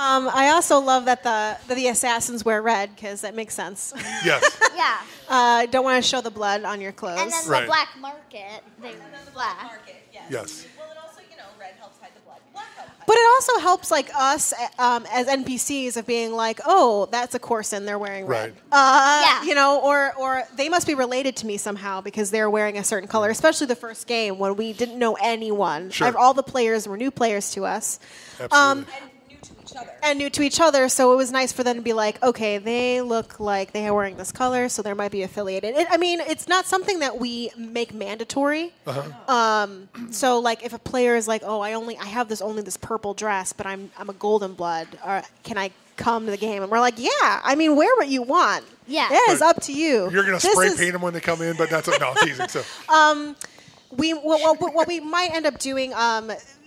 I also love that the assassins wear red because that makes sense. Yes. yeah. Don't want to show the blood on your clothes. And then the black market, they black. Market, Yes. Well, it also, red helps hide the blood. Black helps hide But it also helps like us as NPCs of being like, oh, that's a Corson, they're wearing red. Or they must be related to me somehow because they're wearing a certain color. Especially the first game when we didn't know anyone. Sure. All the players were new players to us. Absolutely. And new to each other, so it was nice for them to be like, okay, they look like they are wearing this color, so there might be affiliated. It's not something that we make mandatory. So, like, if a player is like, oh, I have only this purple dress, but I'm a golden blood, or can I come to the game? And we're like, yeah, wear what you want. Yeah. It is up to you. You're going to spray paint them when they come in, but that's no, it's easy. So. What we might end up doing,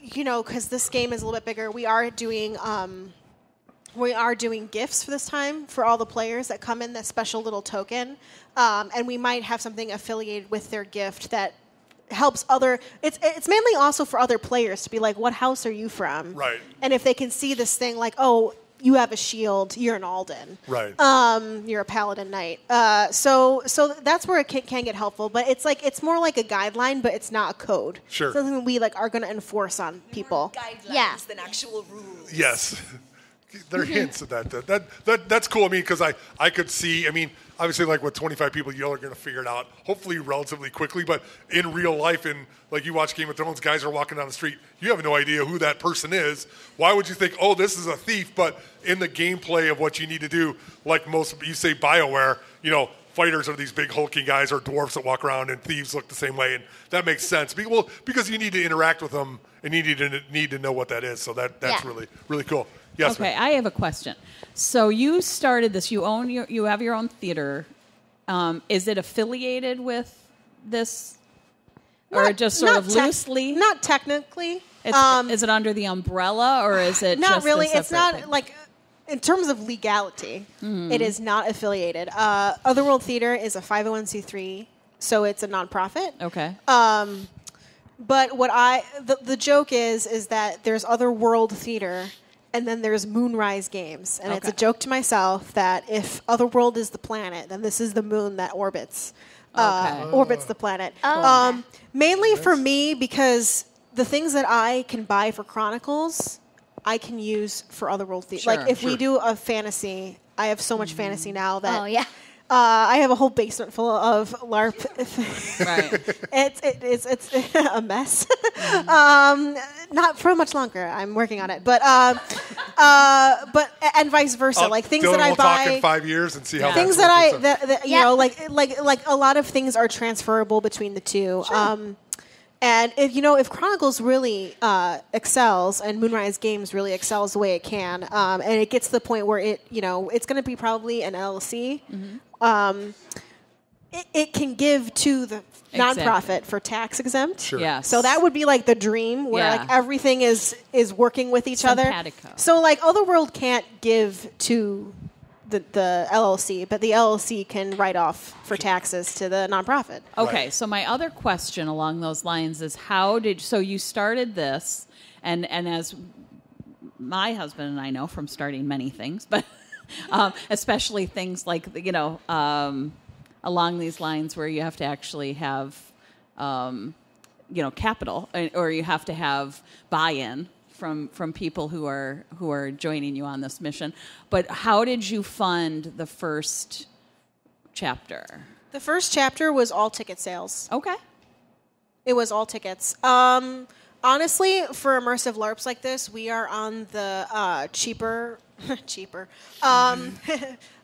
because this game is a little bit bigger, we are doing gifts for this time for all the players that come in, that special little token, and we might have something affiliated with their gift that helps it's mainly also for other players to be like, what house are you from? Right. And if they can see this thing like, oh, you have a shield, you're an Alden. Right. You're a paladin knight. So that's where it can get helpful, but it's more like a guideline, but it's not a code. Sure. It's something we are going to enforce on people. Guidelines than actual rules. Yes. There are hints of that. That's cool. Because I could see, obviously, like with 25 people, you all are going to figure it out, hopefully relatively quickly. But in real life, like you watch Game of Thrones, guys are walking down the street. You have no idea who that person is. Why would you think, oh, this is a thief? But in the gameplay of what you need to do, like you say BioWare, fighters are these big hulking guys or dwarves that walk around, and thieves look the same way. And that makes sense. Well, because you need to interact with them, and you need to know what that is. So that's really, really cool. Yes, okay, I have a question. So you started this. You have your own theater. Is it affiliated with this, or just sort of loosely? Not technically. Is it under the umbrella, or is it not just really? A It's not thing? like in terms of legality, it is not affiliated. Otherworld Theater is a 501c3, so it's a nonprofit. Okay. But what the joke is that there's Otherworld Theater. And then there's Moonrise Games. And it's a joke to myself that if Otherworld is the planet, then this is the moon that orbits the planet. Mainly for me, because the things that I can buy for Chronicles, I can use for Otherworld Theater. Sure, like, if we do a fantasy, I have so much fantasy now that... Oh, yeah. I have a whole basement full of LARP. Right. It's a mess. Not for much longer. I'm working on it, but and vice versa. Like things Dylan that I will buy. talk in 5 years and see how Things that's that working, like a lot of things are transferable between the two. Sure. And if Chronicles really excels and Moonrise Games really excels the way it can, and it gets to the point where it's going to be probably an LLC, it can give to the nonprofit for tax exempt. Sure. Yes. So that would be like the dream where like everything is working with each other. Simpatico. So like Otherworld can't give to the LLC, but the LLC can write off for taxes to the nonprofit. Okay, so my other question along those lines is so you started this, and as my husband and I know from starting many things, but especially things like, along these lines where you have to actually have, capital, or you have to have buy-in from people who are joining you on this mission. But how did you fund the first chapter? The first chapter was all ticket sales. Okay. It was all tickets. Honestly, for immersive LARPs like this, we are on the cheaper,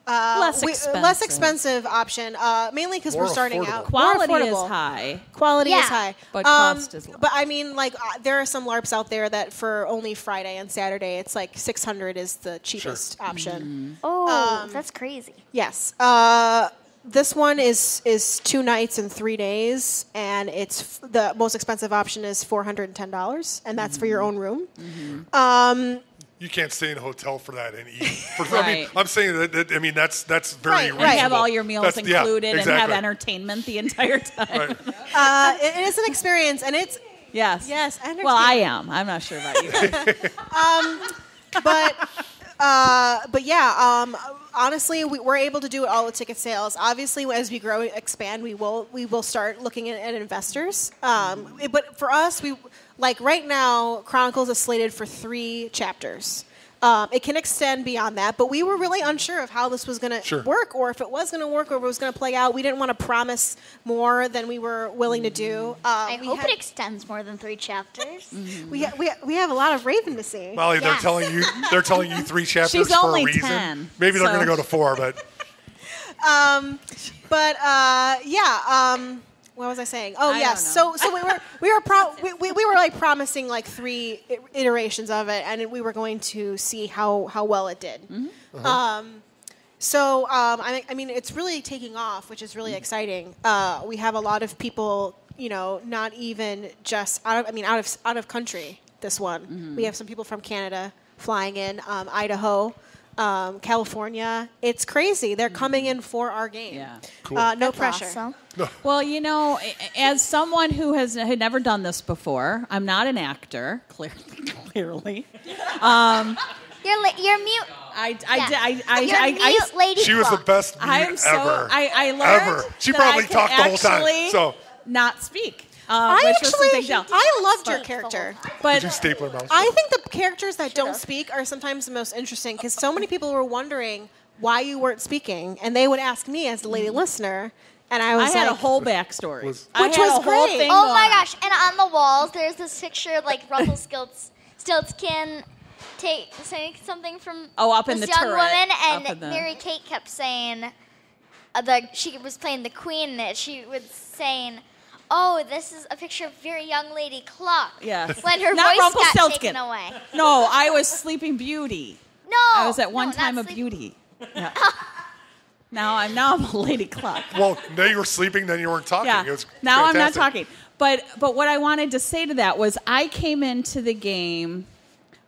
less expensive option. Mainly because we're starting out. Quality is high. Quality is high, but cost is low. But I mean, there are some LARPs out there that for only Friday and Saturday, it's like $600 is the cheapest option. Oh, that's crazy. Yes. This one is 2 nights and 3 days, and it's the most expensive option is $410, and that's for your own room. You can't stay in a hotel for that and eat. Right. I'm saying that. I mean, that's very reasonable. And have all your meals included exactly. and have entertainment the entire time. Right. It is an experience, and it's yes. entertainment. Well, I am. I'm not sure about you. But yeah, honestly, we're able to do it all with ticket sales. Obviously, as we grow and expand, we will start looking at investors. But for us, right now, Chronicles is slated for 3 chapters. It can extend beyond that, but we were really unsure of how this was going to work, or if it was going to work, or if it was going to play out. We didn't want to promise more than we were willing to do. I hope it extends more than 3 chapters. We have a lot of Raven to see. Molly, they're telling you 3 chapters She's for only a reason. 10, Maybe they're going to go to 4, but. What was I saying? Oh, yes. So we were promising 3 iterations of it, and we were going to see how well it did. I mean, it's really taking off, which is really exciting. We have a lot of people, not even just out of country. This one, we have some people from Canada flying in, Idaho. California, it's crazy. They're coming in for our game. Yeah. Cool. No That's pressure. awesome. Well, as someone who had never done this before, I'm not an actor, clearly. You're mute. I lady. She was the best mute ever. I learned ever. She probably that talked the whole time. So not speak. I which was a big deal. loved your character. Did you stapler mouse? I think the characters that don't speak are sometimes the most interesting, because so many people were wondering why you weren't speaking, and they would ask me as the lady listener, and I had a whole backstory, which was great. Oh my gosh! And on the walls, there's this picture of Rumpelstiltskin saying something from up in this the young turret, woman, and Mary Kate kept saying she was playing the queen, that she was saying, "Oh, this is a picture of a very young lady Cluck." Yes. When her Not voice got Rumpelstiltskin. taken away. No, I was Sleeping Beauty. No. I was at one time a beauty. Yeah. Now I'm a Lady Cluck. Well, now you were sleeping, then you weren't talking. Yeah. It was now fantastic. I'm not talking. But what I wanted to say to that was I came into the game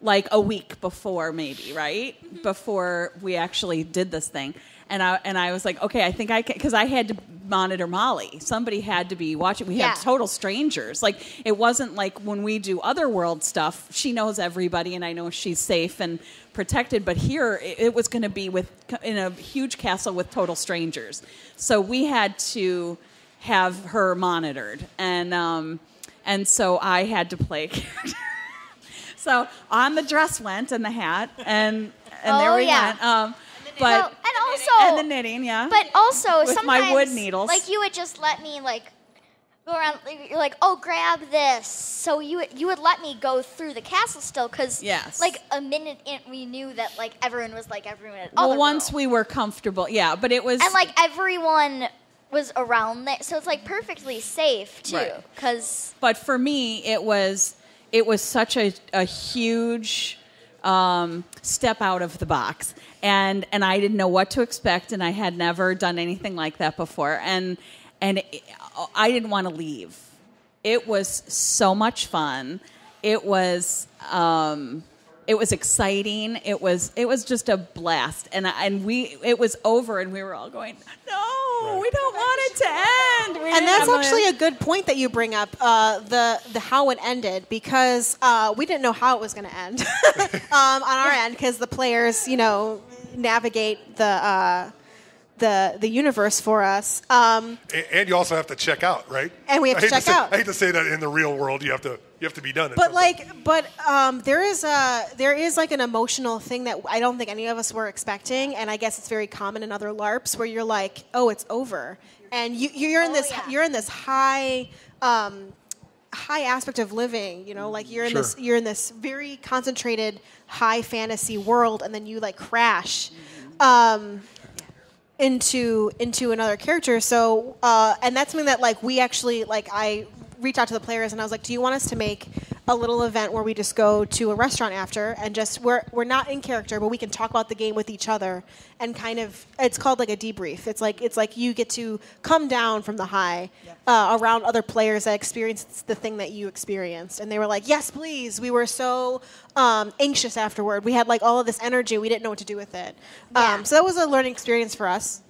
a week before, maybe, right? Before we actually did this thing. And I was like, okay, I think I can, because I had to monitor Molly. Somebody had to be watching. We had total strangers. It wasn't like when we do Otherworld stuff, she knows everybody and I know she's safe and protected. But here, it was going to be in a huge castle with total strangers. So we had to have her monitored. And so I had to play a character. So on the dress went and the hat, and there we went. And the knitting, yeah. But also, with sometimes, my wood needles. You would just let me go around. You're like, "Oh, grab this." So you would let me go through the castle still, because a minute in, we knew that everyone was everyone at Well, once we were comfortable, yeah. But it was, and everyone was around there, so it's perfectly safe too. Because but for me, it was such a huge step out of the box. And I didn't know what to expect, and I had never done anything like that before. And I didn't want to leave. It was so much fun. It was It was exciting. It was just a blast. And it was over, and we were all going, no, we don't want it to end. And that's actually a good point that you bring up, the how it ended, because we didn't know how it was going to end on our end, because the players, navigate the universe for us. And you also have to check out, right? And we have to check out. I hate to say that in the real world, you have to be done. But there is like an emotional thing that I don't think any of us were expecting, and I guess it's very common in other LARPs where you're like, oh, it's over, and you're in this high aspect of living, like you're in this very concentrated high fantasy world, and then you like crash. Into another character, so and that's something that like we actually like. I reached out to the players and I was like, "Do you want us to make a little event where we just go to a restaurant after and just we're not in character, but we can talk about the game with each other and kind of it's called like a debrief. It's like you get to come down from the high around other players that experienced the thing that you experienced." And they were like, "Yes, please." We were so anxious afterward. We had like all of this energy. We didn't know what to do with it. So that was a learning experience for us.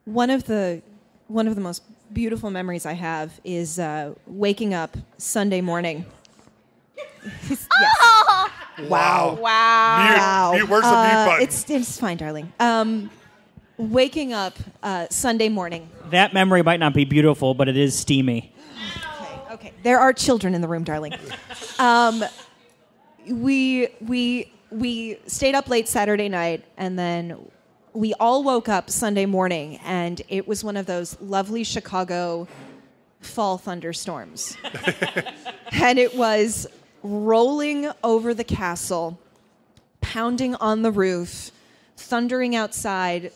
One of the most beautiful memories I have is waking up Sunday morning. Yes. Oh! Wow. Mute. Where's the mute button? It's fine, darling. Waking up Sunday morning. That memory might not be beautiful, but it is steamy. Okay. There are children in the room, darling. We stayed up late Saturday night, and then we all woke up Sunday morning, and it was one of those lovely Chicago fall thunderstorms. And it was rolling over the castle, pounding on the roof, thundering outside,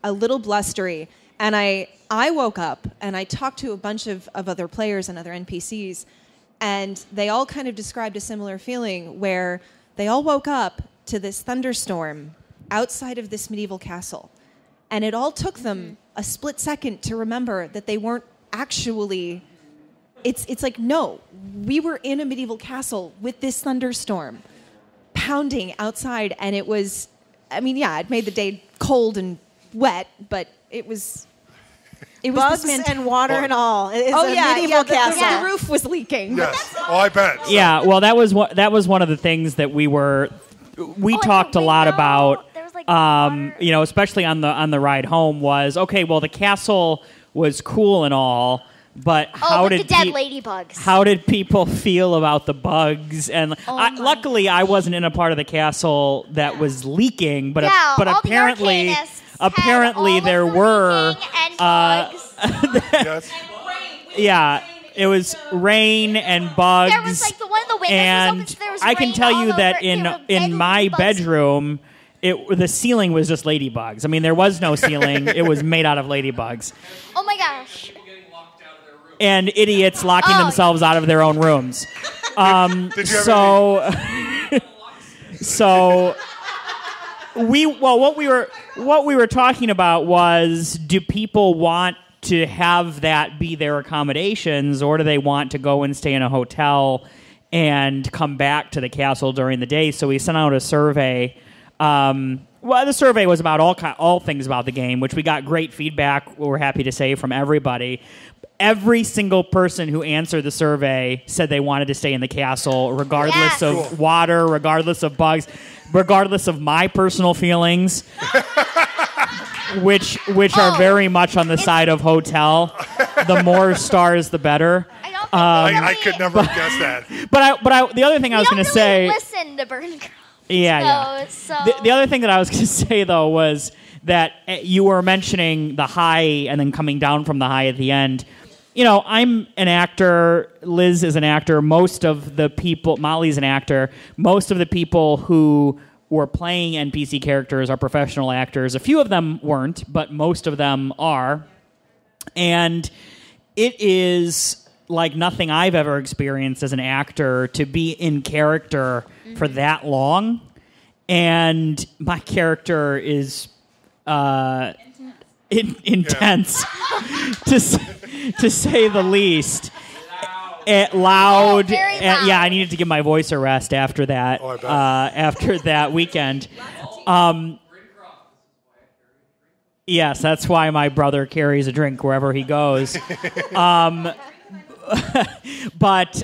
a little blustery. And I woke up, and I talked to a bunch of other players and other NPCs, and they all kind of described a similar feeling where they all woke up to this thunderstorm outside of this medieval castle. And it all took them a split second to remember that they weren't actually... It's like, no, we were in a medieval castle with this thunderstorm pounding outside, and it was... it made the day cold and wet, but it was bugs and water and all. It is a medieval castle. The roof was leaking. Yes. I bet. Yeah, well, that was one of the things that we talked a lot about. Especially on the ride home was, okay, well, the castle was cool and all, but how did people feel about the bugs? And luckily, I wasn't in a part of the castle that was leaking, but apparently there were. Yes. Yeah, it was rain and bugs. There was like the one of the windows and was open, so there was I can rain tell all you that over. in my bedroom. The ceiling was just ladybugs. I mean, there was no ceiling. It was made out of ladybugs. Oh my gosh. And idiots locking themselves out of their own rooms. What we were talking about was, do people want to have that be their accommodations, or do they want to go and stay in a hotel and come back to the castle during the day? So we sent out a survey. The survey was about all things about the game, which we got great feedback, we're happy to say, from everybody. Every single person who answered the survey said they wanted to stay in the castle, regardless of water, regardless of bugs, regardless of my personal feelings, which are very much on the side of hotel. The more stars, the better. I could never have guessed that. But the other thing I was going to say... listen to Burn Girl. Yeah. The other thing that I was going to say, though, was that you were mentioning the high and then coming down from the high at the end. I'm an actor. Liz is an actor. Most of the people, Molly's an actor. Most of the people who were playing NPC characters are professional actors. A few of them weren't, but most of them are. And it is like nothing I've ever experienced as an actor to be in character for that long. And my character is intense, to say the least. loud. very loud. Yeah, I needed to give my voice a rest after that. Oh, I bet. After that weekend. Yes, that's why my brother carries a drink wherever he goes. But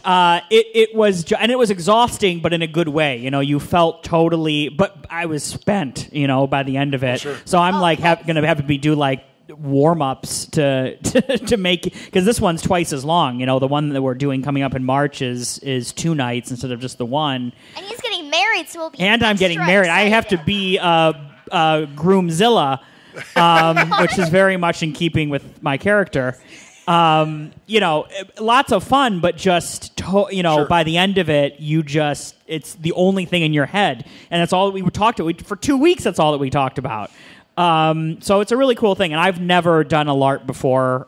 it was, and it was exhausting, but in a good way. You know, you felt totally, but I was spent, you know, by the end of it. Sure. So I'm going to have to do like warm-ups to make, because this one's twice as long. You know, the one that we're doing coming up in March is 2 nights instead of just the one. And he's getting married, so we'll be And I'm getting married. I have to be Groomzilla, which is very much in keeping with my character. You know, lots of fun, but just, Sure. by the end of it, it's the only thing in your head. And that's all we talked about. For 2 weeks, that's all that we talked about. So it's a really cool thing. And I've never done a LARP before.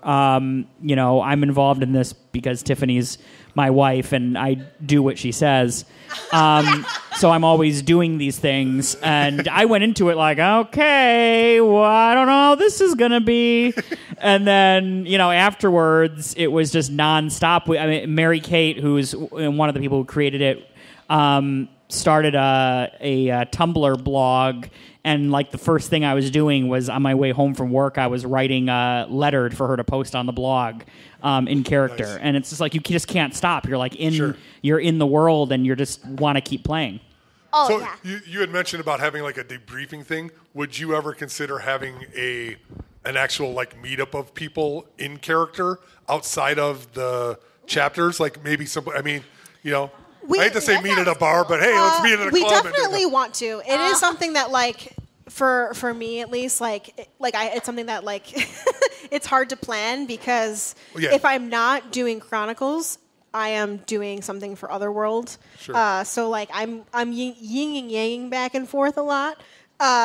You know, I'm involved in this because Tiffany's my wife and I do what she says. So I'm always doing these things. And I went into it like, okay, well, I don't know how this is going to be. And then, you know, afterwards, it was just nonstop. Mary Kate, who's one of the people who created it, started a Tumblr blog. And like the first thing I was doing was on my way home from work, I was writing a letter for her to post on the blog in character. Nice. And it's just like you just can't stop. You're like you're in the world and you just want to keep playing. Oh, so yeah. you had mentioned about having like a debriefing thing. Would you ever consider having an actual like meetup of people in character outside of the chapters? Like maybe I mean, you know. I hate to say meet at a bar, but hey, let's meet at a club. We definitely want to. It is something that, like, for me at least, it's something that, like, it's hard to plan because if I'm not doing Chronicles, I am doing something for Otherworld. Sure. So, like, I'm yin and yang back and forth a lot,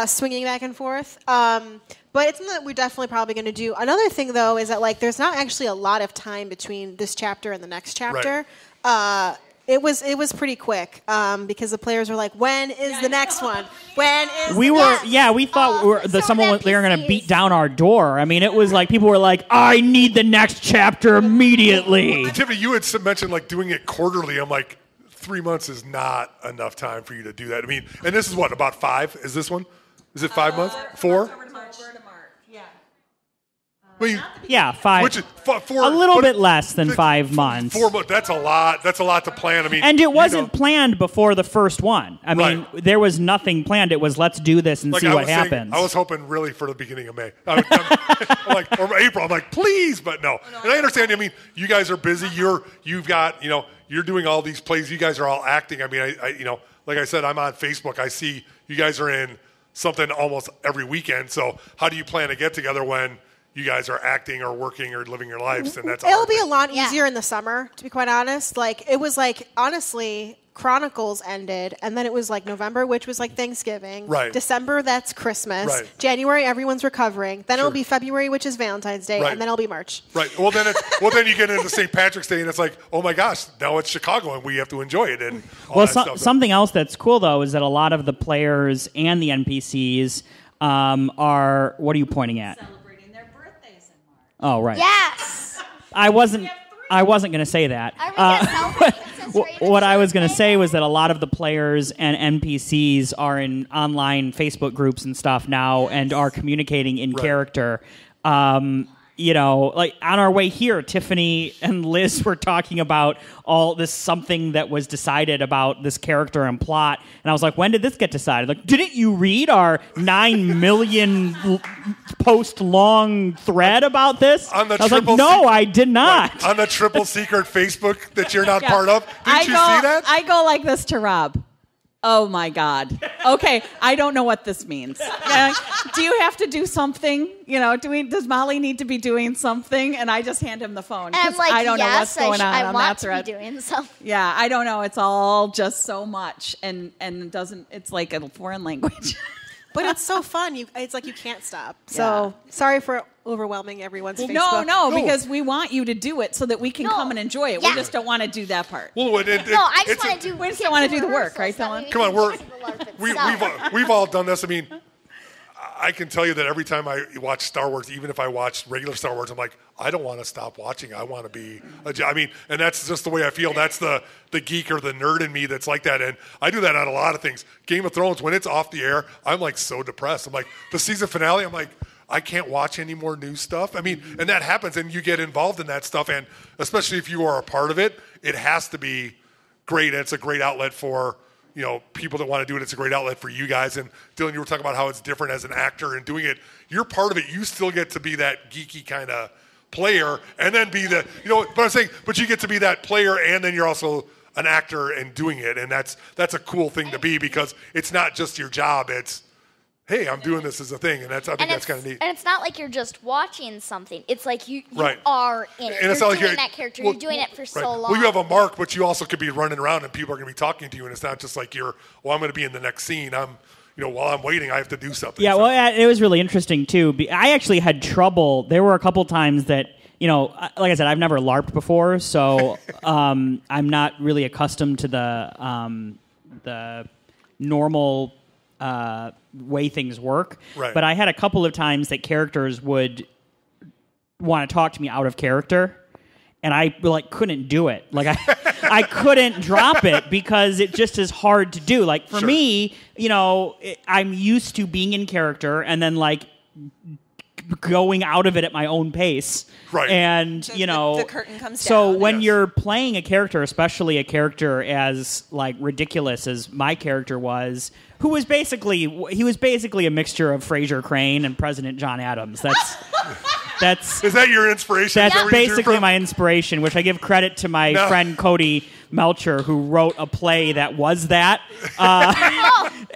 swinging back and forth. But it's something that we're definitely probably going to do. Another thing, though, is that, like, there's not actually a lot of time between this chapter and the next chapter. Right. It was pretty quick because the players were like, "When is the next one? When is?" We thought they were going to beat down our door. I mean, it was like people were like, "I need the next chapter immediately." Tiffany, you had mentioned like doing it quarterly. I'm like, 3 months is not enough time for you to do that. I mean, and this is what, about 5? Is this one? Is it 5 months? 4? Yeah, 5. Which is 4, a little bit less than 5 months. 4 months. That's a lot. That's a lot to plan. I mean, and it wasn't planned before the first one. I mean, there was nothing planned. It was let's do this and see what happens. I was hoping really for the beginning of May. I'm like, or April. I'm like, please, but no. And I understand. I mean, you guys are busy. You've got, you know, you're doing all these plays. You guys are all acting. I mean, I you know, like I said, I'm on Facebook. I see you guys are in something almost every weekend. So how do you plan to get together when you guys are acting or working or living your lives? And it'll be a lot easier in the summer, to be quite honest. Like, it was like, honestly, Chronicles ended, and then it was like November, which was like Thanksgiving. Right. December, that's Christmas. Right. January, everyone's recovering. Then it'll be February, which is Valentine's Day, and then it'll be March. Right. Well, then you get into St. Patrick's Day, and it's like, oh my gosh, now it's Chicago, and we have to enjoy it. And something else that's cool though is that a lot of the players and the NPCs are. What are you pointing at? Celebrating their birthdays in March. Oh, right. Yes. I wasn't going to say that. What I was going to say was that a lot of the players and NPCs are in online Facebook groups and stuff now and are communicating in character. You know, like on our way here, Tiffany and Liz were talking about all this something that was decided about this character and plot. And I was like, when did this get decided? Like, didn't you read our 9 million post long thread about this? I was like, no, I did not. On the triple secret Facebook that you're not part of? Didn't you see that? I go like this to Rob. Oh, my God. Okay, I don't know what this means. Do you have to do something? You know, does Molly need to be doing something? And I just hand him the phone. And I'm like, I don't know what's going on I want that thread. to be doing something. Yeah, I don't know. It's all just so much. And it's like a foreign language. But it's so fun. It's like you can't stop. So sorry for overwhelming everyone's Facebook. No, because we want you to do it so that we can come and enjoy it. Yeah. We just don't want to do that part. Well, I just want to do. We just don't want to do the work, right, Dylan? Come on, we've all done this. I mean, I can tell you that every time I watch Star Wars, even if I watch regular Star Wars, I'm like, I don't want to stop watching. I want to be and that's just the way I feel. That's the geek or the nerd in me that's like that. And I do that on a lot of things. Game of Thrones, when it's off the air, I'm like so depressed. I'm like, the season finale, I'm like, I can't watch any more new stuff. I mean, and that happens, and you get involved in that stuff. And especially if you are a part of it, it has to be great. And it's a great outlet for, people that want to do it. It's a great outlet for you guys. And Dylan, you were talking about how it's different as an actor and doing it. You're part of it. You still get to be that geeky kind of player and then be but I'm saying, but you get to be that player and then you're also an actor and doing it. And that's a cool thing to be because it's not just your job. It's, hey, I'm doing this as a thing. And I think that's kind of neat. And it's not like you're just watching something. It's like you right. are in it. And it's you're not doing like that character. You're doing it for so long. Well, you have a mark, but you also could be running around and people are going to be talking to you. And it's not just like I'm going to be in the next scene. While I'm waiting, I have to do something. Yeah, well, it was really interesting, too. I actually had trouble. There were a couple times that, like I said, I've never LARPed before, so I'm not really accustomed to the normal way things work. Right. But I had a couple of times that characters would want to talk to me out of character, and I couldn't do it. I couldn't drop it because it just is hard to do. Like for me, I'm used to being in character and then going out of it at my own pace. Right. And, the curtain comes down. So when you're playing a character, especially a character as ridiculous as my character was, he was basically a mixture of Fraser Crane and President John Adams. Is that your inspiration? That's basically my inspiration, which I give credit to my friend Cody Melcher, who wrote a play that was that.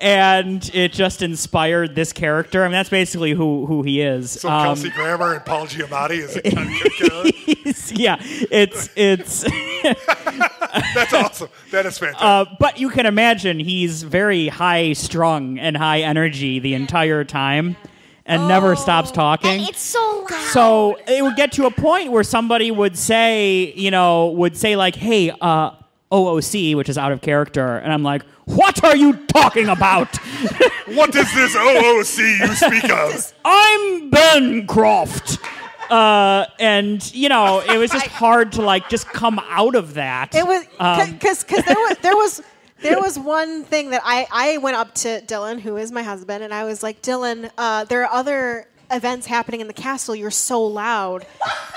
And it just inspired this character. I mean, that's basically who he is. So Kelsey Grammer and Paul Giamatti is a kind of yeah, it's that's awesome. That is fantastic. But you can imagine he's very high strung and high energy the entire time. And never stops talking. And it's so loud. So it would get to a point where somebody would say, hey, OOC, which is out of character. And I'm like, what are you talking about? What is this OOC you speak of? I'm Bancroft. And, it was just hard to, just come out of that. It was, because there was one thing that I went up to Dylan, who is my husband, and I was like, Dylan, there are other events happening in the castle. You're so loud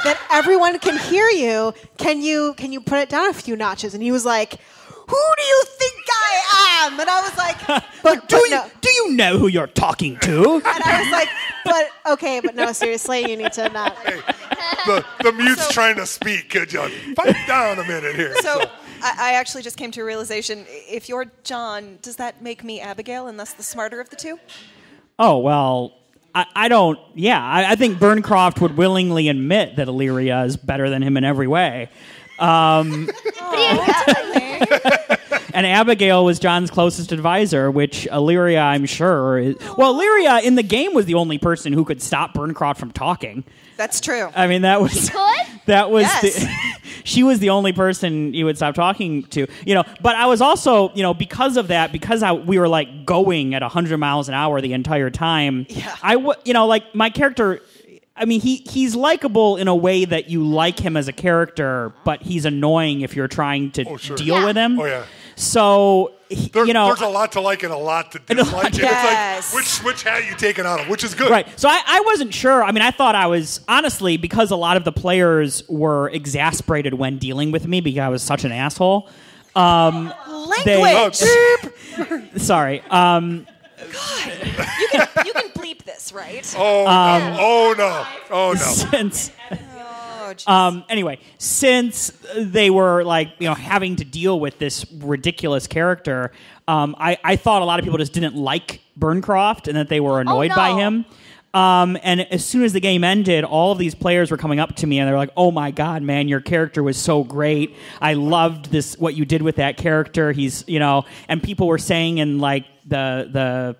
that everyone can hear you. Can you put it down a few notches? And he was like, who do you think I am? And I was like, but do you know who you're talking to? And I was like, but no, seriously, you need to not. Hey, the mute's trying to speak. Could you pipe down a minute here? So I actually just came to a realization. If you're John, does that make me Abigail and thus the smarter of the two? Oh, well, I don't. Yeah, I think Bancroft would willingly admit that Illyria is better than him in every way. And Abigail was John's closest advisor, which Illyria, I'm sure, is... Well, Illyria in the game was the only person who could stop Bancroft from talking. That's true. I mean, that was... That was yes. She was the only person you would stop talking to, But I was also, because of that, because we were going at 100 miles an hour the entire time. Yeah. My character. I mean, he's likable in a way that you like him as a character, but he's annoying if you're trying to deal with him. Oh yeah. So there's a lot to like and a lot to dislike. Yes. It's like which hat you taking out of, which is good. Right. So I wasn't sure. I mean, I thought I was, honestly, because a lot of the players were exasperated when dealing with me because I was such an asshole. Language. Sorry. God, you can bleep this, right? Oh no. Since anyway, since they were having to deal with this ridiculous character, I thought a lot of people just didn't like Bancroft and that they were annoyed by him. And as soon as the game ended, all of these players were coming up to me and they were like, "Oh my God, man, your character was so great. I loved what you did with that character." He's, and people were saying in the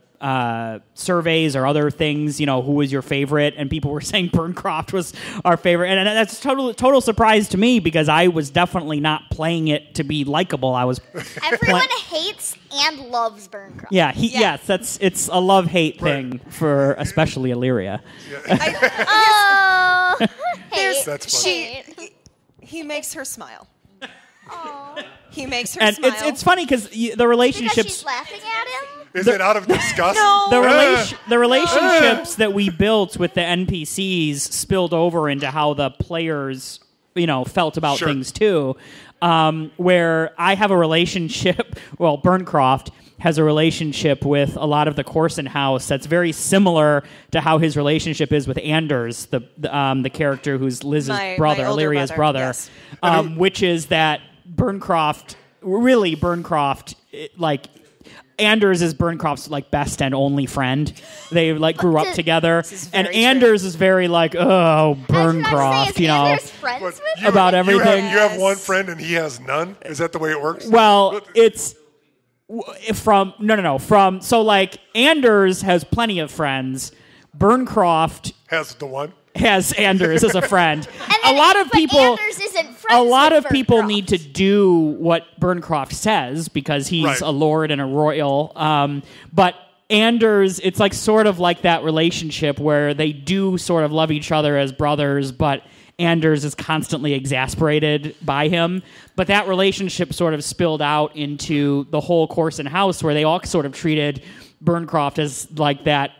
surveys or other things, who was your favorite, and people were saying Burncroft was our favorite, and that's total surprise to me because I was definitely not playing it to be likable. I was. Everyone hates and loves Burncroft. Yeah, yes, it's a love-hate thing for especially Illyria. That's funny. He makes her smile. He makes her and smile. it's funny because the relationships. Because she's laughing at him? Is it out of disgust? No. The relationships that we built with the NPCs spilled over into how the players, felt about things too. Where I have a relationship, Burncroft has a relationship with a lot of the Corson house that's very similar to how his relationship is with Anders, the character who's Liz's brother, Illyria's brother, yes. Which is that Burncroft, Anders is Burncroft's best and only friend. They grew up together, and Anders is very Burncroft, Anders friends with him? about everything. You have one friend and he has none. Is that the way it works? Well, it's from Anders has plenty of friends. Burncroft has the one. Has Anders as a friend. A lot of people need to do what Burncroft says because he's a lord and a royal. But Anders, it's sort of like that relationship where they do sort of love each other as brothers, but Anders is constantly exasperated by him. But that relationship sort of spilled out into the whole Corson house where they all sort of treated Burncroft as that,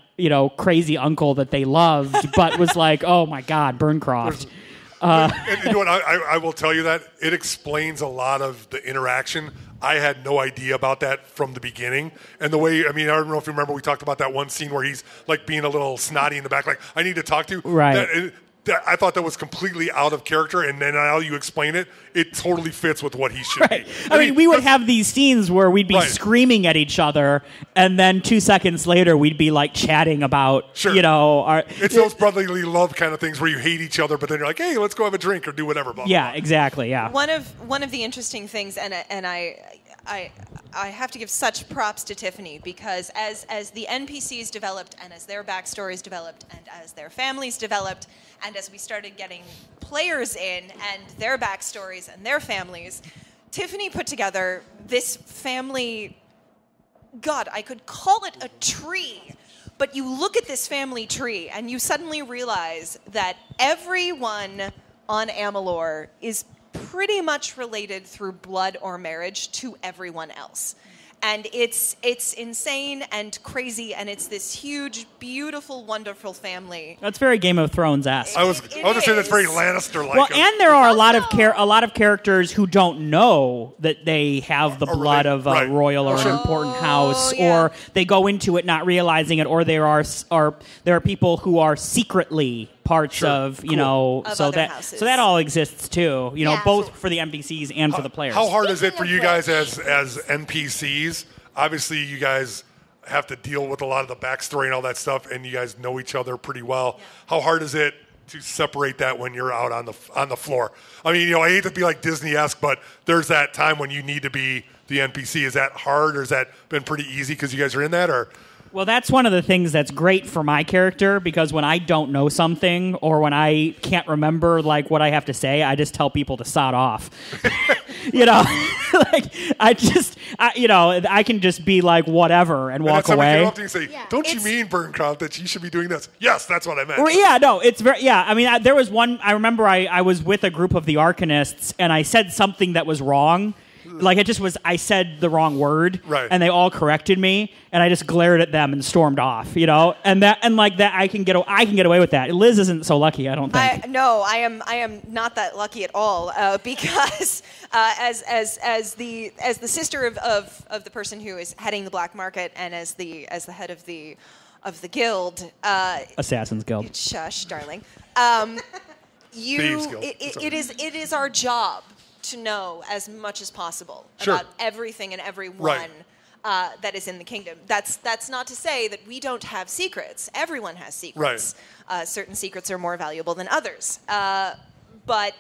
crazy uncle that they loved, but was oh my God, Burncroft. And you know what? I will tell you that it explains a lot of the interaction. I had no idea about that from the beginning. And the way, I don't know if you remember, we talked about that one scene where he's being a little snotty in the back, I need to talk to you. Right. I thought that was completely out of character, and then now you explain it, it totally fits with what he should be. I mean, we would have these scenes where we'd be screaming at each other, and then 2 seconds later we'd be chatting about, it's those brotherly love kind of things where you hate each other, but then you're hey, let's go have a drink or do whatever. Blah, blah, blah. Exactly. Yeah. One of the interesting things, and I have to give such props to Tiffany because as the NPCs developed and as their backstories developed and as their families developed and as we started getting players in and their backstories and their families, Tiffany put together this family, God, I could call it a tree, but you look at this family tree and you suddenly realize that everyone on Amalur is pretty much related through blood or marriage to everyone else. And it's insane and crazy, and it's this huge, beautiful, wonderful family. That's very Game of Thrones-esque. I was going to say that's very Lannister-like. Well, and there are a lot of characters who don't know that they have the blood of a royal or an important house, or they go into it not realizing it, or there are people who are secretly parts of so that all exists too. Both for the NPCs and for the players. How hard is it for you guys as NPCs? Obviously, you guys have to deal with a lot of the backstory and all that stuff, and you guys know each other pretty well. Yeah. How hard is it to separate that when you're out on the floor? I hate to be Disney-esque, but there's that time when you need to be the NPC. Is that hard, or has that been pretty easy because you guys are in that, or? Well, that's one of the things that's great for my character, because when I don't know something or when I can't remember what I have to say, I just tell people to sod off. I can just be whatever and walk away. And say, don't you mean, Burncroft, that you should be doing this? Yes, that's what I meant. It's very, there was one, I remember I was with a group of the Arcanists and I said something that was wrong. I said the wrong word, and they all corrected me, and I just glared at them and stormed off, and that I can get away with that. Liz isn't so lucky, I don't think. I am not that lucky at all, because as the sister of the person who is heading the black market and as the head of the guild, Assassin's Guild. Shush, darling. It is our job to know as much as possible about everything and everyone that is in the kingdom. That's not to say that we don't have secrets. Everyone has secrets. Certain secrets are more valuable than others. But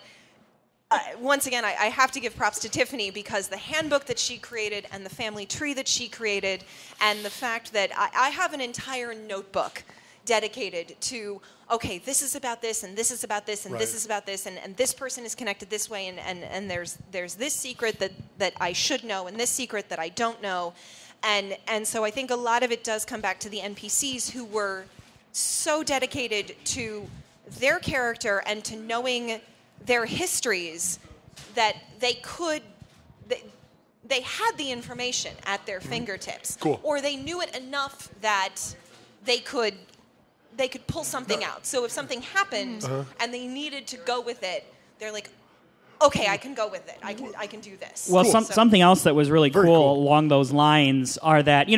once again, I have to give props to Tiffany because the handbook that she created and the family tree that she created and the fact that I have an entire notebook dedicated to, okay, this is about this and this is about this and this is about this and this person is connected this way and there's this secret that I should know and this secret that I don't know. And so I think a lot of it does come back to the NPCs who were so dedicated to their character and to knowing their histories that they had the information at their fingertips. Cool. Or they knew it enough that they could pull something out. So if something happened and they needed to go with it, they're like, okay, I can go with it. I can do this. Well, something else that was really cool along those lines are that,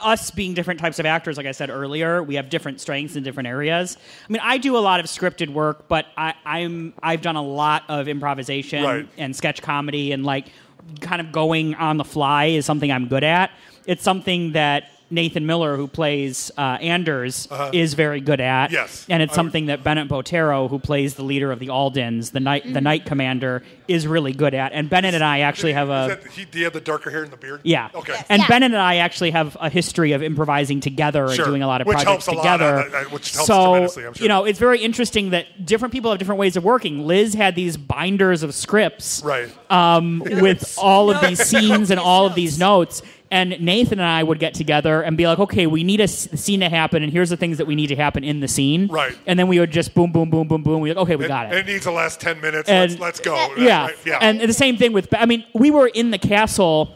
us being different types of actors, like I said earlier, we have different strengths in different areas. I mean, I do a lot of scripted work, but I've done a lot of improvisation and sketch comedy, and like kind of going on the fly is something I'm good at. It's something that Nathan Miller, who plays Anders, is very good at. Yes. And it's something that Bennett Botero, who plays the leader of the Aldens, the Knight Commander, is really good at. And Bennett and I actually have do you have the darker hair and the beard? Yeah. Okay. Yes. And Bennett and I actually have a history of improvising together and doing a lot of projects together. Which helps tremendously, I'm sure. It's very interesting that different people have different ways of working. Liz had these binders of scripts with all of these scenes and all of these notes. And Nathan and I would get together and be like, okay, we need a scene to happen, and here's the things that we need to happen in the scene. Right. And then we would just boom, boom, boom, boom, boom. We're like, okay, we got it. It needs to last 10 minutes. And Let's go. Yeah. Right? Yeah. And the same thing with, we were in the castle.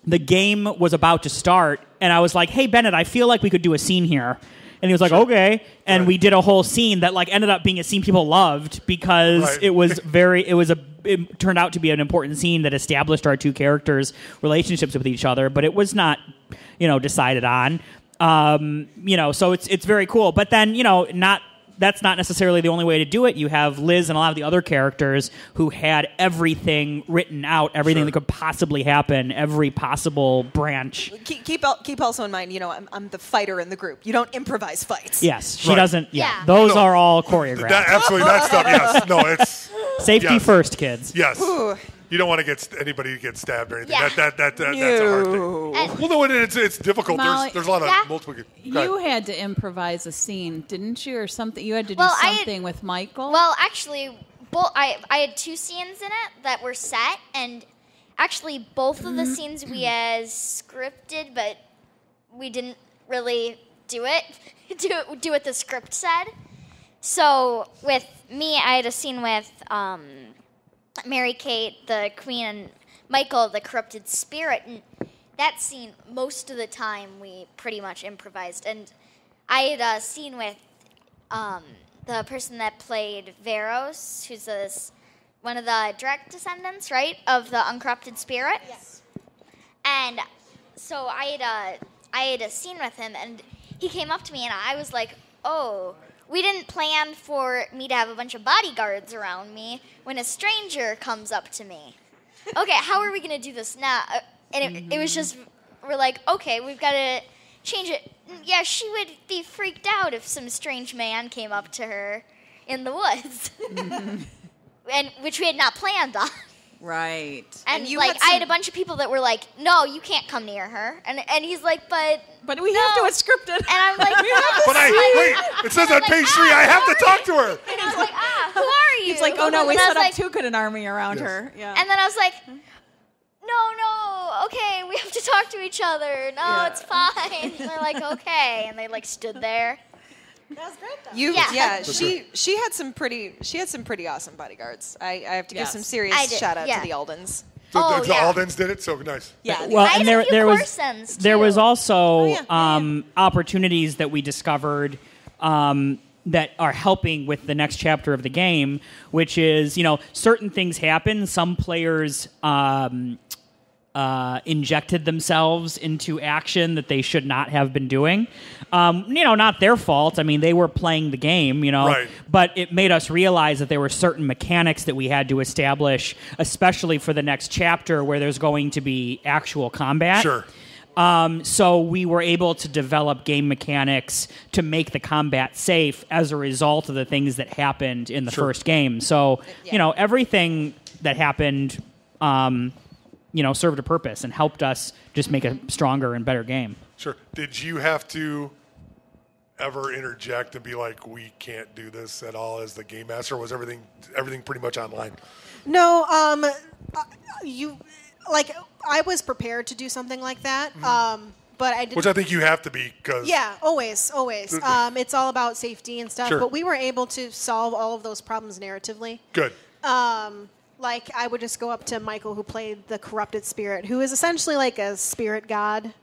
The game was about to start, and I was like, hey, Bennett, I feel like we could do a scene here. And he was like, okay. And we did a whole scene that like ended up being a scene people loved because it turned out to be an important scene that established our two characters' relationships with each other, but it was not, decided on. So it's very cool. But then, that's not necessarily the only way to do it. You have Liz and a lot of the other characters who had everything written out, everything that could possibly happen, every possible branch. Keep also in mind, I'm the fighter in the group. You don't improvise fights. Yes, she doesn't. Yeah, those are all choreographed. Absolutely, that stuff. Yes, no, it's safety first, kids. Yes. Ooh. You don't want to get anybody to get stabbed or anything. Yeah. That's a hard thing. Well, no, it's difficult. Molly, there's a lot of multiple. You had to improvise a scene, didn't you, or something? You had to do something with Michael. Well, actually, I had two scenes in it that were set, and actually both of the scenes we had scripted, but we didn't really do what the script said. So with me, I had a scene with Mary Kate, the queen, and Michael, the corrupted spirit. And that scene, most of the time, we pretty much improvised. And I had a scene with the person that played Veros, who's one of the direct descendants, right, of the uncorrupted spirit. Yes. And so I had a scene with him, and he came up to me, and I was like, oh, we didn't plan for me to have a bunch of bodyguards around me when a stranger comes up to me. Okay, how are we going to do this now? And it was just, we're like, okay, we've got to change it. Yeah, she would be freaked out if some strange man came up to her in the woods, and which we had not planned on. Right. And I had a bunch of people that were like, no, you can't come near her. And he's like, but we have to, it's scripted. And I'm like, but wait, it says on page 3, I have to talk to her. And he's like, who are you? He's like, oh no, we set up too good an army around her. Yeah. And then I was like, no, okay, we have to talk to each other. No, it's fine. And they're like, okay. And they stood there. That was great, though. She had some pretty awesome bodyguards. I have to give some serious shout out to the Aldens. The Aldens did it, so nice. Yeah. Well, and there was also opportunities that we discovered that are helping with the next chapter of the game, which is, certain things happen. Some players injected themselves into action that they should not have been doing. Not their fault. I mean, they were playing the game, Right. But it made us realize that there were certain mechanics that we had to establish, especially for the next chapter where there's going to be actual combat. Sure. So we were able to develop game mechanics to make the combat safe as a result of the things that happened in the first game. So, everything that happened, served a purpose and helped us just make a stronger and better game. Sure. Did you have to ever interject and be like, we can't do this at all as the game master? Or was everything pretty much online? No, I was prepared to do something like that, but I didn't. Which I think you have to be, because always. It's all about safety and stuff. Sure. But we were able to solve all of those problems narratively. Good. Like I would just go up to Michael, who played the corrupted spirit, who is essentially like a spirit god.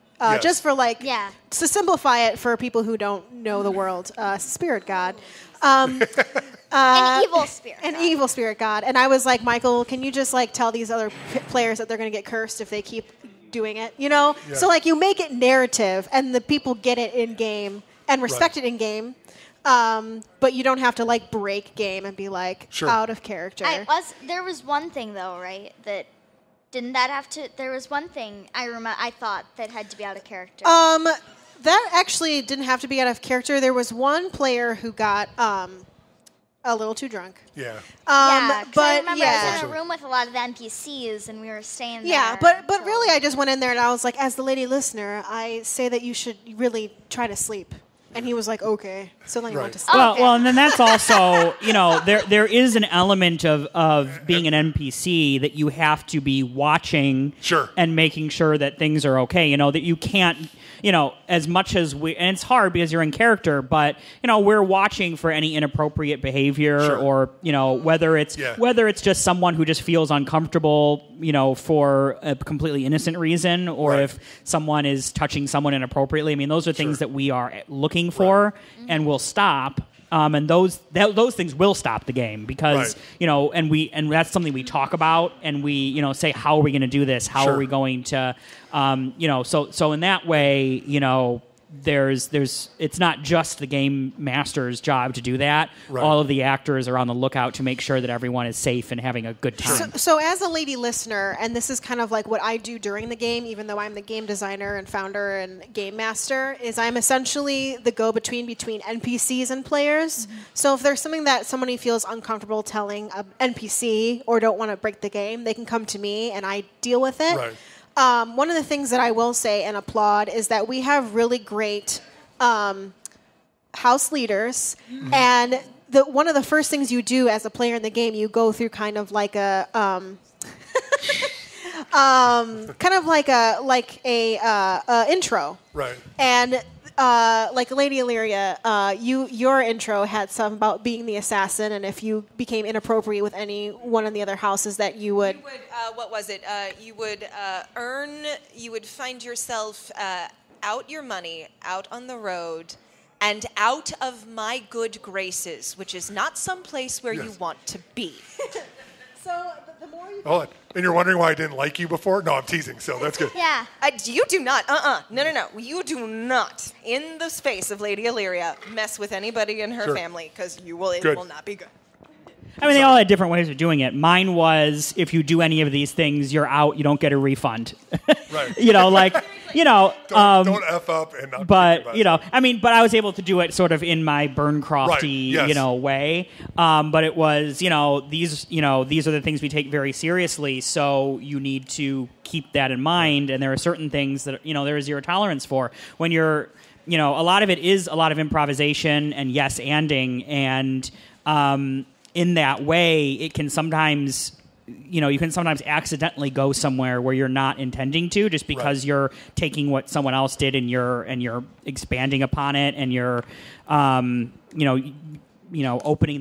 Just for to simplify it for people who don't know the world, spirit god. An evil spirit. Evil spirit god. And I was like, Michael, can you just tell these other players that they're going to get cursed if they keep doing it? Yeah. So you make it narrative, and the people get it in game and respect it in game. But you don't have to break game and be out of character. There was one thing though, right? Didn't that have to? There was one thing I thought that had to be out of character. That actually didn't have to be out of character. There was one player who got a little too drunk. Yeah. But I remember I was in a room with a lot of the NPCs, and we were staying there. Yeah, but really, I just went in there and I was like, as the lady listener, I say that you should really try to sleep. And he was like, okay. So then he went to sleep. Well, and then that's also, there is an element of being an NPC that you have to be watching and making sure that things are okay. That you can't, as much as and it's hard because you're in character, but, we're watching for any inappropriate behavior or, whether it's just someone who just feels uncomfortable, for a completely innocent reason, or if someone is touching someone inappropriately. I mean, those are things that we are looking for and will stop. And those things will stop the game because and that's something we talk about, and we say, how are we going to do this? How are we going to so in that way, there's it's not just the game master's job to do that. All of the actors are on the lookout to make sure that everyone is safe and having a good time. So as a lady listener, and this is kind of what I do during the game, even though I'm the game designer and founder and game master, is I'm essentially the go-between between NPCs and players. Mm-hmm. So if there's something that somebody feels uncomfortable telling an NPC or don't want to break the game, they can come to me and I deal with it. Right. One of the things that I will say and applaud is that we have really great house leaders, and one of the first things you do as a player in the game, you go through kind of like a intro, right? And Lady Illyria, your intro had some about being the assassin, and if you became inappropriate with any one of the other houses, that you would. What was it? You would find yourself out your money, out on the road, and out of my good graces, which is not some place where you want to be. So the more you. Hold on. And you're wondering why I didn't like you before? No, I'm teasing, so that's good. Yeah. You do not. No. You do not, in the space of Lady Illyria, mess with anybody in her family, because it will not be good. I mean, they all had different ways of doing it. Mine was, if you do any of these things, you're out. You don't get a refund. Right. Don't F up and not. But but I was able to do it sort of in my Burncrofty, way. But it was, these are the things we take very seriously. So you need to keep that in mind. And there are certain things that there is zero tolerance for when you're, a lot of it is a lot of improvisation and yes-anding and. In that way, it can sometimes, you can sometimes accidentally go somewhere where you're not intending to, just because you're taking what someone else did and you're expanding upon it, and you're, opening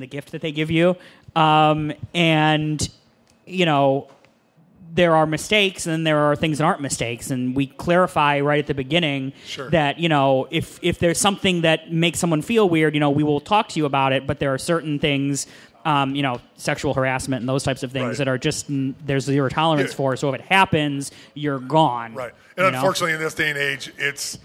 the gift that they give you, and there are mistakes and there are things that aren't mistakes, and we clarify right at the beginning that if there's something that makes someone feel weird, we will talk to you about it, but there are certain things. Sexual harassment and those types of things that are just there's zero tolerance for. So if it happens, you're gone. Right. And unfortunately, in this day and age, it's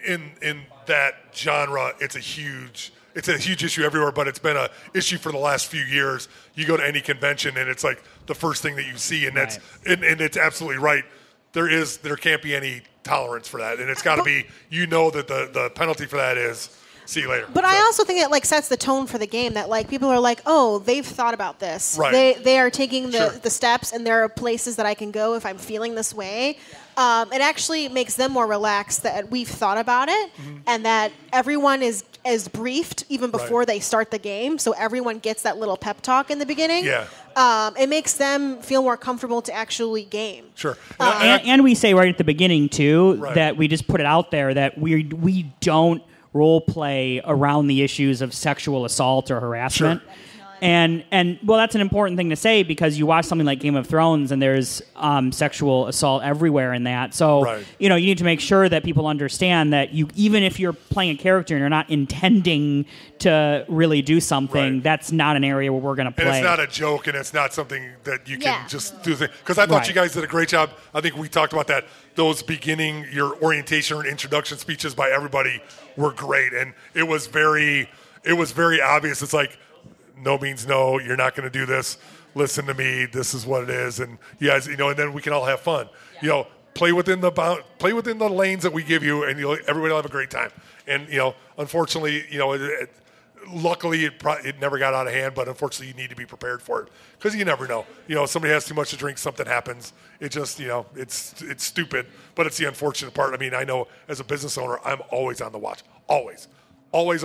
in that genre. It's a huge issue everywhere. But it's been an issue for the last few years. You go to any convention, and it's like the first thing that you see, and that's and it's absolutely right. There can't be any tolerance for that, and it's got to be. That the penalty for that is. See you later. But I also think it like sets the tone for the game that like people are like, oh, they've thought about this. Right. They are taking Sure. the steps, and there are places that I can go if I'm feeling this way. It actually makes them more relaxed that we've thought about it, and that everyone is briefed even before they start the game, so everyone gets that little pep talk in the beginning. Yeah. It makes them feel more comfortable to actually game. Sure. And we say right at the beginning too Right. that we just put it out there that we don't role play around the issues of sexual assault or harassment. Sure. And well, that's an important thing to say because you watch something like Game of Thrones and there's sexual assault everywhere in that. So Right. you need to make sure that people understand that even if you're playing a character and you're not intending to really do something, Right. that's not an area where we're going to play. And it's not a joke, and it's not something that you can Yeah. just do. Because I thought Right. you guys did a great job. I think we talked about that. Those beginning, your orientation and introduction speeches by everybody were great, and it was very obvious. It's like, no means no. You're not going to do this. Listen to me. This is what it is, and you guys, and then we can all have fun. Play within the lanes that we give you, and everybody will have a great time. And unfortunately, luckily it never got out of hand, but unfortunately you need to be prepared for it because you never know. Somebody has too much to drink, something happens. It just it's stupid, but it's the unfortunate part. I mean, I know as a business owner, I'm always on the watch, always. Always.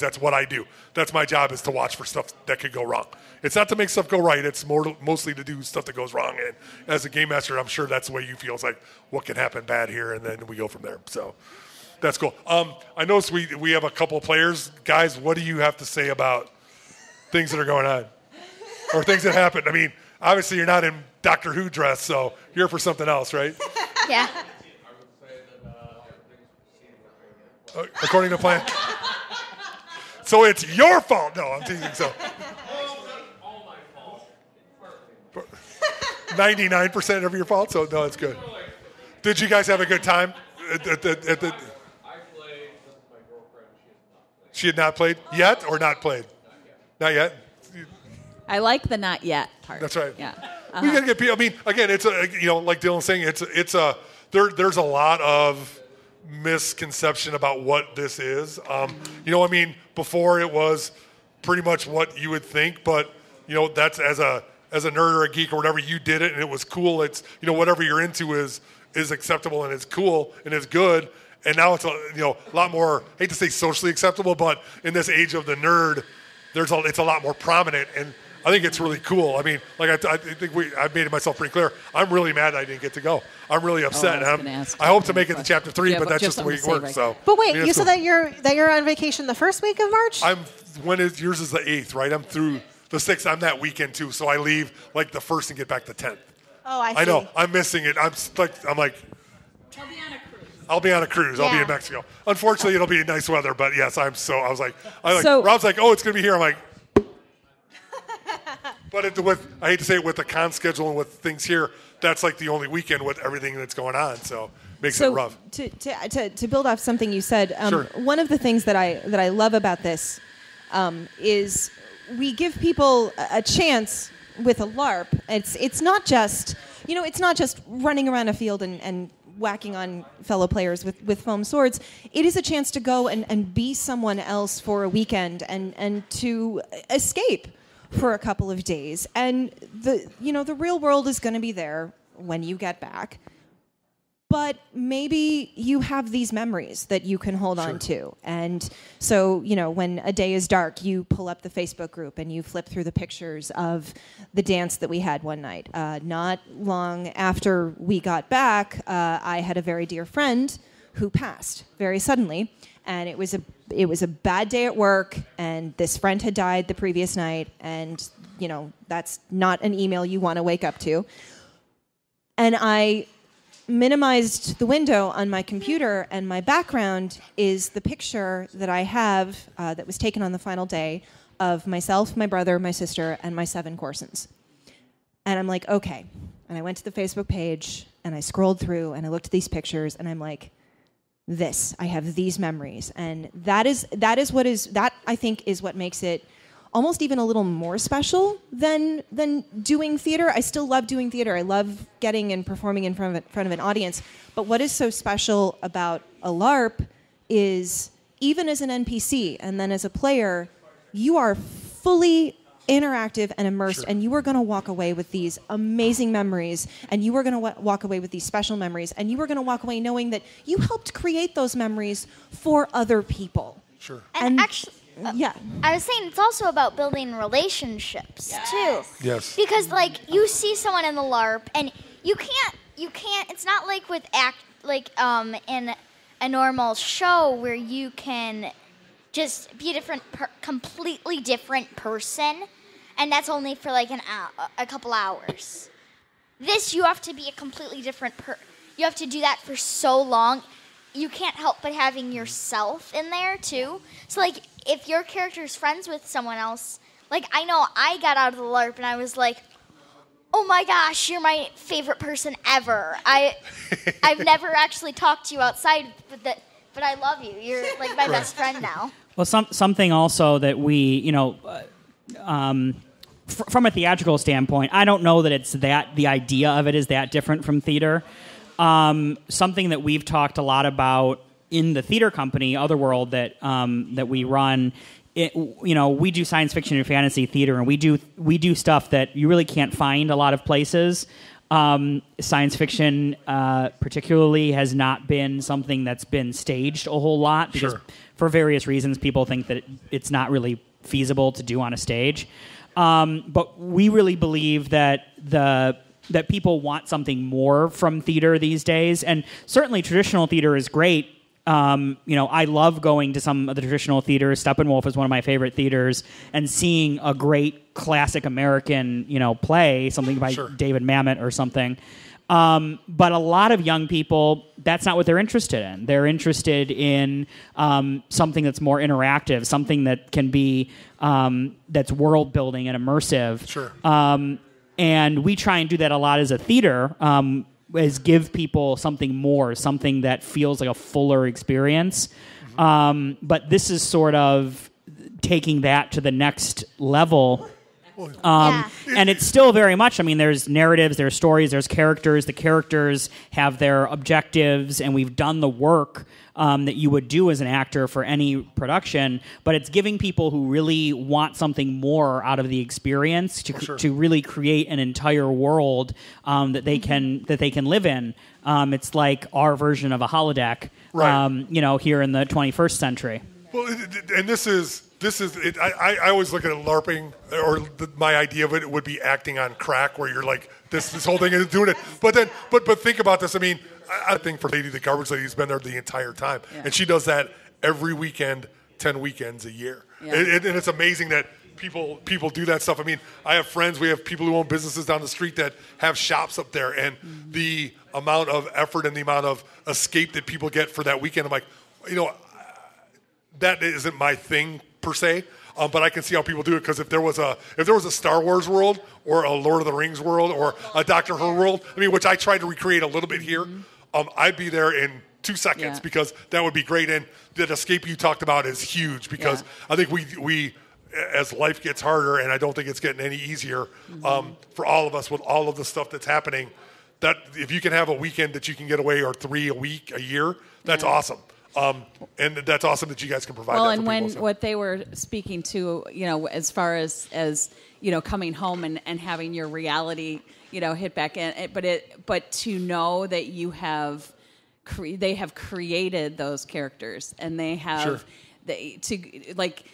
That's what I do. That's my job, is to watch for stuff that could go wrong. It's not to make stuff go right. It's mostly to do stuff that goes wrong. And as a game master, I'm sure that's the way you feel. It's like, what can happen bad here? And then we go from there. So that's cool. I noticed we have a couple of players. Guys, what do you have to say about things that are going on? Or things that happen? I mean, obviously you're not in Doctor Who dress, so you're here for something else, right? Yeah. According to plan. So it's your fault. No, I'm teasing. So 99% of your fault. So no, it's good. Did you guys have a good time? I played. My girlfriend. She had not played yet, or not played? Not yet. I like the not yet part. That's right. Yeah. We gotta get people. I mean, again, it's like Dylan's saying, there's a lot of misconception about what this is. Before it was pretty much what you would think, but that's as a nerd or a geek or whatever, you did it and it was cool. It's whatever you're into is acceptable and it's cool and it's good. And now it's a lot more, I hate to say socially acceptable, but in this age of the nerd, it's a lot more prominent, and I think it's really cool. I mean, like I think I've made it myself pretty clear. I'm really mad I didn't get to go. I'm really upset. I hope to make it to chapter 3, but that's just the way it works. So, But wait, you said that you're on vacation the first week of March? Yours is the 8th, right? I'm through the 6th. I'm that weekend too, so I leave like the 1st and get back the 10th. Oh, I see. I know. I'm missing it. I'm like. I'll be on a cruise. Yeah. I'll be in Mexico. Unfortunately, it'll be nice weather, but yes, Rob's like, oh, it's going to be here. I'm like, but I hate to say it, with the con schedule and with things here, that's like the only weekend with everything that's going on. So makes it rough. To build off something you said, Sure. One of the things that I love about this is we give people a chance with a LARP. It's not just running around a field and whacking on fellow players with foam swords. It is a chance to go and be someone else for a weekend and to escape for a couple of days. And the real world is going to be there when you get back. But maybe you have these memories that you can hold on to. And so, when a day is dark, you pull up the Facebook group and you flip through the pictures of the dance that we had one night. Not long after we got back, I had a very dear friend who passed very suddenly. And it was a bad day at work, and this friend had died the previous night, and, that's not an email you want to wake up to. And I minimized the window on my computer, and my background is the picture that I have that was taken on the final day of myself, my brother, my sister, and my 7 Corsons. And I'm like, okay. And I went to the Facebook page, and I scrolled through, and I looked at these pictures, and I'm like, I have these memories. And that I think is what makes it almost even a little more special than doing theater. I still love doing theater. I love getting and performing in front of an audience. But what is so special about a LARP is even as an NPC and then as a player, you are fully interactive and immersed, and you are going to walk away with these amazing memories, and you are going to walk away with these special memories, and you are going to walk away knowing that you helped create those memories for other people. Sure. And actually, I was saying it's also about building relationships too. Yes. Because like you see someone in the LARP, and you can't. It's not like with in a normal show where you can just be a completely different person, and that's only for like a couple hours. This, you have to be a completely different you have to do that for so long. You can't help but having yourself in there too. So like, if your character's friends with someone else, like I know I got out of the LARP and I was like, oh my gosh, you're my favorite person ever. I've never actually talked to you outside, but I love you. You're like my best friend now. Well, something also that we, from a theatrical standpoint, I don't know that it's the idea of it is that different from theater. Something that we've talked a lot about in the theater company, Otherworld, that we run. We do science fiction and fantasy theater, and we do stuff that you really can't find a lot of places. Science fiction, particularly, has not been something that's been staged a whole lot because, for various reasons, people think that it's not really feasible to do on a stage. But we really believe that that people want something more from theater these days, and certainly traditional theater is great. I love going to some of the traditional theaters. Steppenwolf is one of my favorite theaters, and seeing a great classic American, play, something by David Mamet or something. But a lot of young people, that's not what they're interested in. They're interested in something that's more interactive, something that can be that's world building and immersive. Sure. And we try and do that a lot as a theater. Is give people something more, something that feels like a fuller experience. But this is sort of taking that to the next level. And it's still very much, there's narratives, there's stories, there's characters. The characters have their objectives, and we've done the work that you would do as an actor for any production, but it's giving people who really want something more out of the experience to really create an entire world that they can live in. It's like our version of a holodeck, here in the 21st century. Well, and this is it. I always look at LARPing, or my idea of it would be acting on crack, where you're like this whole thing is doing it. But think about this. I think for Lady the Garbage Lady has been there the entire time, and she does that every weekend, 10 weekends a year, and it's amazing that people do that stuff. I have friends. We have people who own businesses down the street that have shops up there, and the amount of effort and the amount of escape that people get for that weekend. I'm like, that isn't my thing per se, but I can see how people do it, because if there was a Star Wars world or a Lord of the Rings world or a Doctor Who world, which I tried to recreate a little bit here, I'd be there in 2 seconds because that would be great. And that escape you talked about is huge, because I think we as life gets harder, and I don't think it's getting any easier for all of us with all of the stuff that's happening, that if you can have a weekend that you can get away, or 3 a week, a year, that's awesome. And that's awesome that you guys can provide that for people. So. What they were speaking to, as far as coming home and having your reality, hit back in, but to know that you have, they have created those characters, and they have, like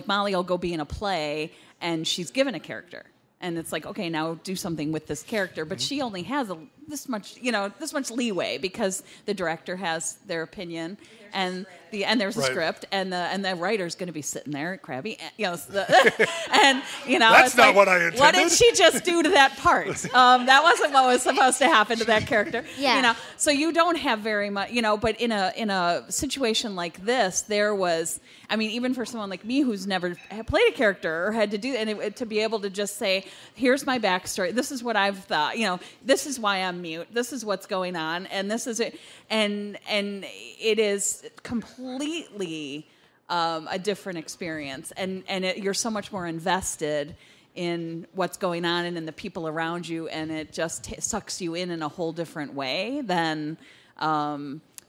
Molly will go be in a play, and she's given a character. And it's like, okay, now do something with this character. But she only has this much leeway, because the director has their opinion, and there's a script, and the writer's going to be sitting there crabby, and that's not what I intended. What did she just do to that part? That wasn't what was supposed to happen to that character. So you don't have very much, But in a situation like this, there was. Even for someone like me who's never played a character or had to do, and to be able to just say, "Here's my backstory. This is what I've thought. This is why I'm mute. This is what's going on, and this is it." And it is completely a different experience, and you're so much more invested in what's going on and in the people around you, and it just sucks you in a whole different way than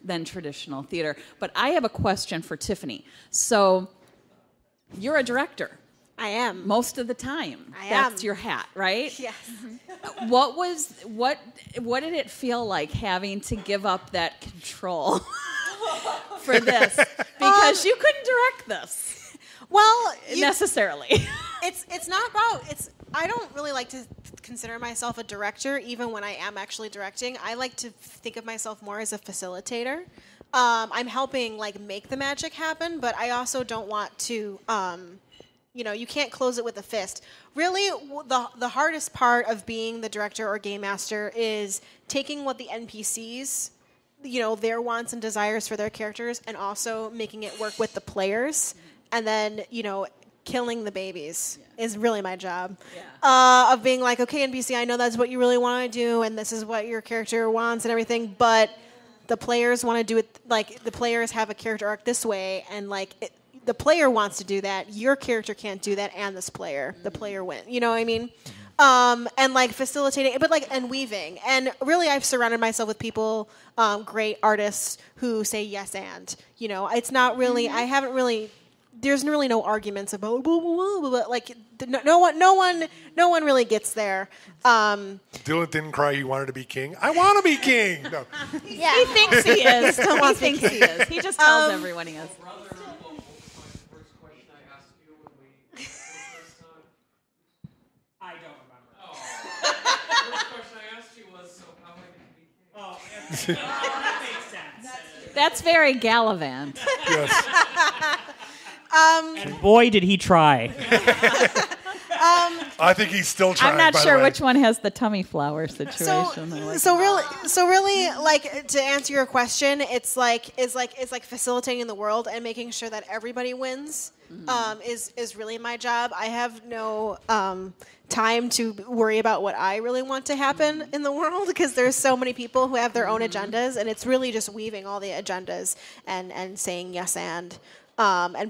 than traditional theater. But I have a question for Tiffany. So you're a director. I am. Most of the time. That's your hat, right? Yes. What did it feel like having to give up that control for this? Because you couldn't direct this. Well, necessarily. It's not about I don't really like to consider myself a director, even when I am actually directing. I like to think of myself more as a facilitator. I'm helping make the magic happen, but I also don't want to. You can't close it with a fist. Really, the hardest part of being the director or game master is taking what the NPCs, their wants and desires for their characters, and also making it work with the players, and then killing the babies is really my job. Of being like, okay, NPC, I know that's what you really want to do, and this is what your character wants and everything, but the players want to do it, the players have a character arc this way, and the player wants to do that. Your character can't do that, and the player wins. You know what I mean? And facilitating, but and weaving. And really, I've surrounded myself with people, great artists who say yes and. It's not really. I haven't really. There's really no arguments about no one really gets there. Dylan didn't cry. He wanted to be king. I want to be king. No. Yeah. He thinks he is. He thinks he is. He just tells everyone he is. That makes sense. That's very Gallivant. Yes. And boy, did he try. I think he's still trying. I'm not sure which one has the tummy flower situation. So really, to answer your question, it's like facilitating the world and making sure that everybody wins. Is really my job. I have no time to worry about what I really want to happen in the world, because there's so many people who have their own agendas, and it's really just weaving all the agendas and saying yes and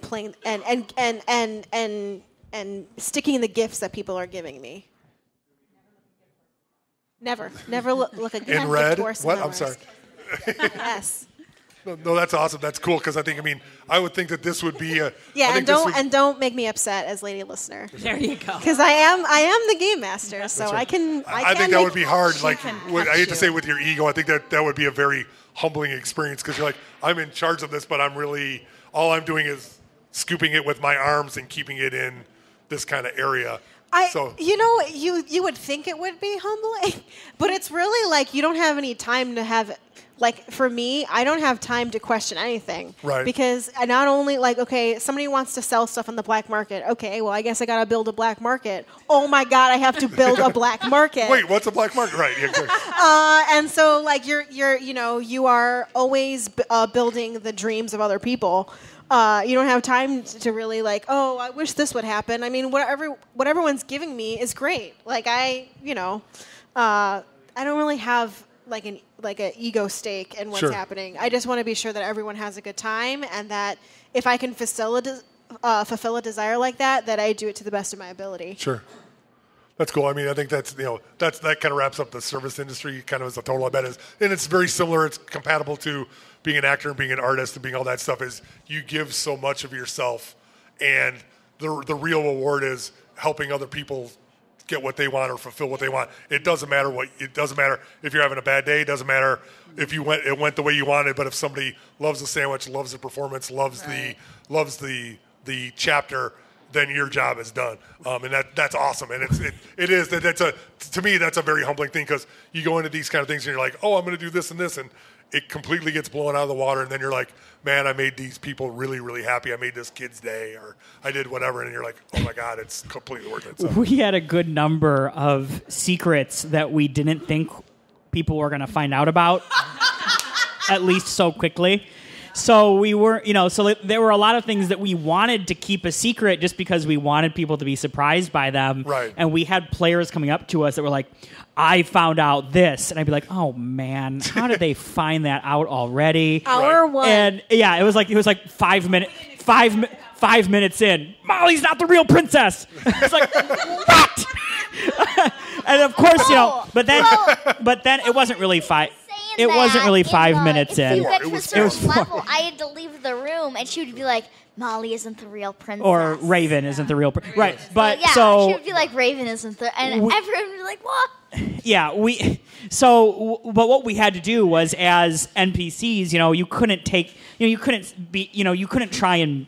playing and sticking the gifts that people are giving me. Never look a gift in red. horse. What? I'm sorry. Yes. No, that's awesome. That's cool, because I would think that this would be a don't make me upset as lady listener. There you go. Because I am the game master, so right. I can. I think that would be hard. I hate to say with your ego, I think that would be a very humbling experience, because you're like, I'm in charge of this, but all I'm doing is scooping it with my arms and keeping it in this kind of area. You would think it would be humbling, but it's really you don't have any time to have. For me, I don't have time to question anything. Right. Because I not only, okay, somebody wants to sell stuff on the black market. Okay, well, I guess I got to build a black market. Oh, my God, I have to build a black market. Wait, what's a black market? Right. Yeah, and so, you are always building the dreams of other people. You don't have time to really I wish this would happen. I mean, what everyone's giving me is great. I don't really have an ego stake in what's happening. I just want to be sure that everyone has a good time, and that if I can fulfill a desire like that I do it to the best of my ability. Sure. That's cool. I mean, I think that kind of wraps up the service industry kind of as a total. I bet is, and it's very similar. It's compatible to being an actor and being an artist and being all that stuff. Is you give so much of yourself, and the real reward is helping other people get what they want or fulfill what they want. It doesn't matter if you're having a bad day. It doesn't matter if it went the way you wanted. But if somebody loves the sandwich, loves the performance, loves the chapter, then your job is done. And that's awesome. And to me that's a very humbling thing, because you go into these kind of things and you're like, oh, I'm going to do this and this, and it completely gets blown out of the water, and then you're like, man, I made these people really, really happy. I made this kid's day, or I did whatever, and you're like, oh my God, it's completely worth it. So. We had a good number of secrets that we didn't think people were going to find out about, at least so quickly. So we were, there were a lot of things that we wanted to keep a secret just because we wanted people to be surprised by them. Right. And we had players coming up to us that were like, I found out this. And I'd be like, oh man, how did they find that out already? Hour one. And yeah, it was like 5 minutes in. Molly's not the real princess. It's like, what? And of course, but then it wasn't really 5. saying it wasn't really in 5 minutes if in. you get to a It was certain 4. level, I had to leave the room, and she would be like, Molly isn't the real princess. Or Raven isn't the real right. But yeah, she so would be like, Raven isn't the... And everyone would be like, what? yeah, but what we had to do was, as NPCs, you couldn't take, you couldn't be, you couldn't try and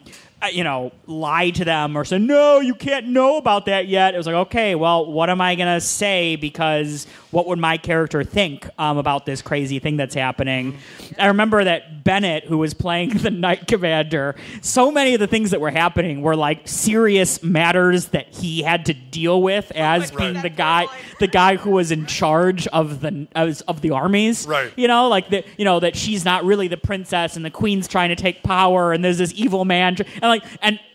lie to them or say, no, you can't know about that yet. It was like, okay, well, what am I going to say? Because what would my character think about this crazy thing that's happening? I remember that Bennett, who was playing the Knight Commander, so many of the things that were happening were like serious matters that he had to deal with as being the guy who was in charge of the armies. Right. That she's not really the princess and the queen's trying to take power and there's this evil man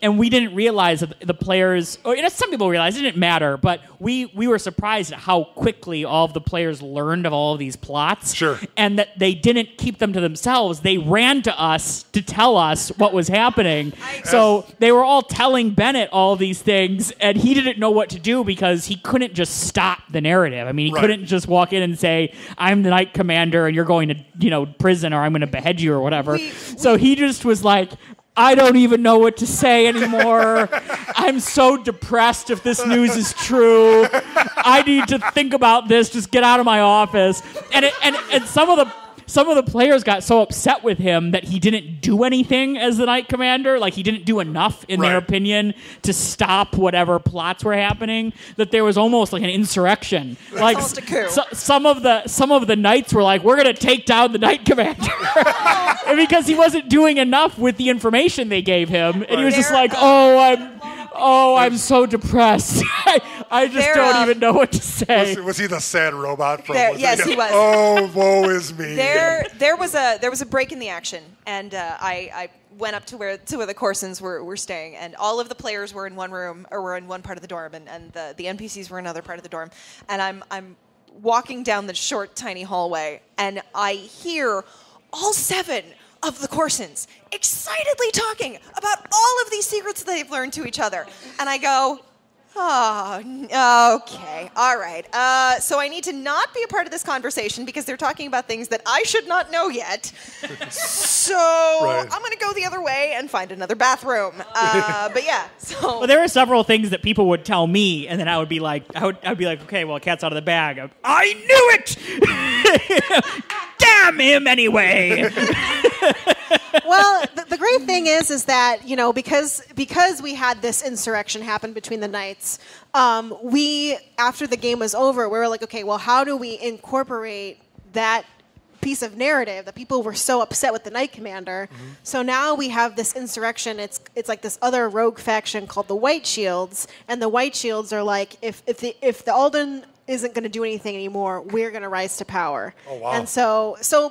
and we didn't realize that the players, or some people realized it didn't matter, but we were surprised at how quickly all of the players learned of all of these plots. Sure. And that they didn't keep them to themselves. They ran to us to tell us what was happening. So they were all telling Bennett all of these things, and he didn't know what to do because he couldn't just stop the narrative. I mean, he couldn't just walk in and say, I'm the Knight Commander and you're going to, prison, or I'm going to behead you or whatever. So he just was like, I don't even know what to say anymore. I'm so depressed if this news is true. I need to think about this. Just get out of my office. And some of the players got so upset with him that he didn't do anything as the Knight Commander. Like, he didn't do enough, in their opinion, to stop whatever plots were happening, that there was almost like an insurrection. Like, some of the knights were like, we're going to take down the Knight Commander. Because he wasn't doing enough with the information they gave him. And he was just like, I'm so depressed. I just don't even know what to say. Was he the sad robot? Yes, he was. Oh, woe is me. There was a break in the action, and I went up to where the Corsons were staying, and all of the players were in one room, or were in one part of the dorm, and the NPCs were in another part of the dorm. And I'm walking down the short, tiny hallway, and I hear all 7 of the Corsons excitedly talking about all of these secrets that they've learned to each other. And I go, oh, okay, all right. So I need to not be a part of this conversation because they're talking about things that I should not know yet. So I'm going to go the other way and find another bathroom. But yeah, so. Well, there were several things that people would tell me, and then I would be like, okay, well, cat's out of the bag. I knew it! Damn him anyway! Well, the great thing is that, because we had this insurrection happen between the knights, after the game was over, we were like, okay, well, how do we incorporate that piece of narrative that people were so upset with the Knight Commander? Mm-hmm. So now we have this insurrection. It's like this other rogue faction called the White Shields, and the White Shields are like, if the Alden isn't going to do anything anymore, we're going to rise to power. Oh, wow. And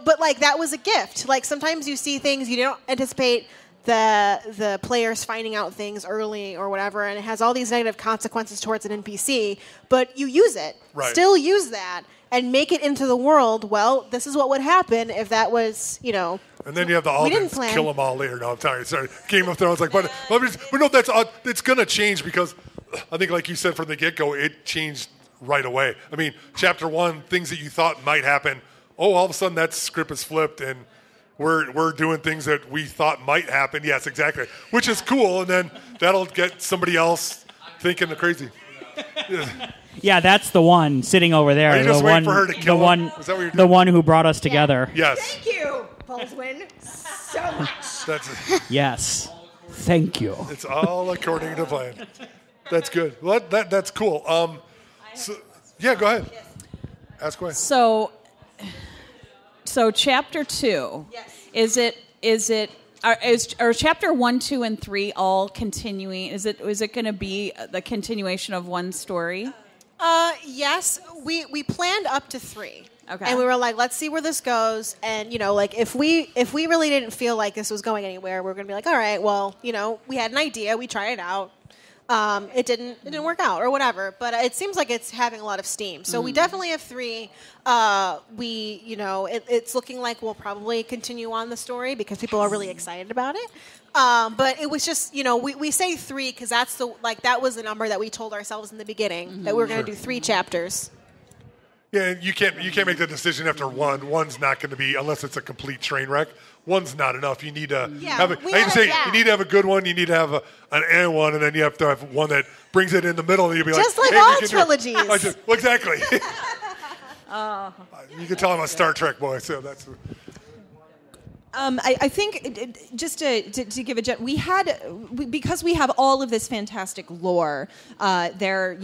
but like, that was a gift. Like, sometimes you see things you don't anticipate the players finding out things early or whatever, and it has all these negative consequences towards an NPC, but you use it. Right. Still use that and make it into the world. Well, this is what would happen if that was, And then you have the Aldens kill them all later. No, I'm telling you. Sorry. Game of Thrones, but no, it's going to change because I think, like you said from the get-go, it changed right away. I mean, chapter 1, things that you thought might happen, all of a sudden that script is flipped and we're doing things that we thought might happen. Yes, exactly. Which is cool, and then that'll get somebody else thinking the crazy. Yeah, that's the one sitting over there. Are you just waiting for her to kill him? Is that what you're doing? The one who brought us together. Yes. Thank you, Baldwin, so much. Yes. Thank you. It's all according to plan. That's good. Well, that's cool. Yeah, go ahead. Ask away. So chapter 2. Yes. Are chapter 1, 2, and 3 all continuing? Is it going to be the continuation of one story? Yes, we planned up to 3. Okay. And we were like, let's see where this goes. And if we really didn't feel like this was going anywhere, we're going to be like, all right, well, we had an idea, we tried it out. It didn't work out or whatever, but it seems like it's having a lot of steam. So we definitely have 3. It's looking like we'll probably continue on the story because people are really excited about it. But it was just, we say 3 because that was the number that we told ourselves in the beginning that we were going to do 3 chapters. Yeah, and you can't make the decision after one. One's not going to be, unless it's a complete train wreck. One's not enough. You need to have a. You need to have a good one. You need to have an and one, and then you have to have one that brings it in the middle, and you'll be just like, hey, all trilogies. Well, exactly. You can tell I'm a Star Trek boy, so that's. I think just to give because we have all of this fantastic lore. There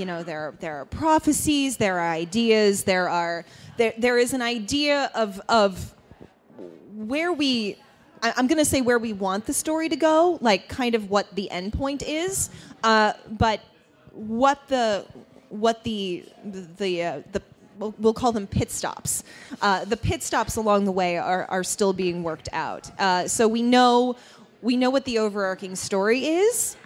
are prophecies, there are ideas, there is an idea of where we. I'm going to say where we want the story to go, like kind of what the end point is, but what the we'll call them pit stops. The pit stops along the way are still being worked out. So we know what the overarching story is.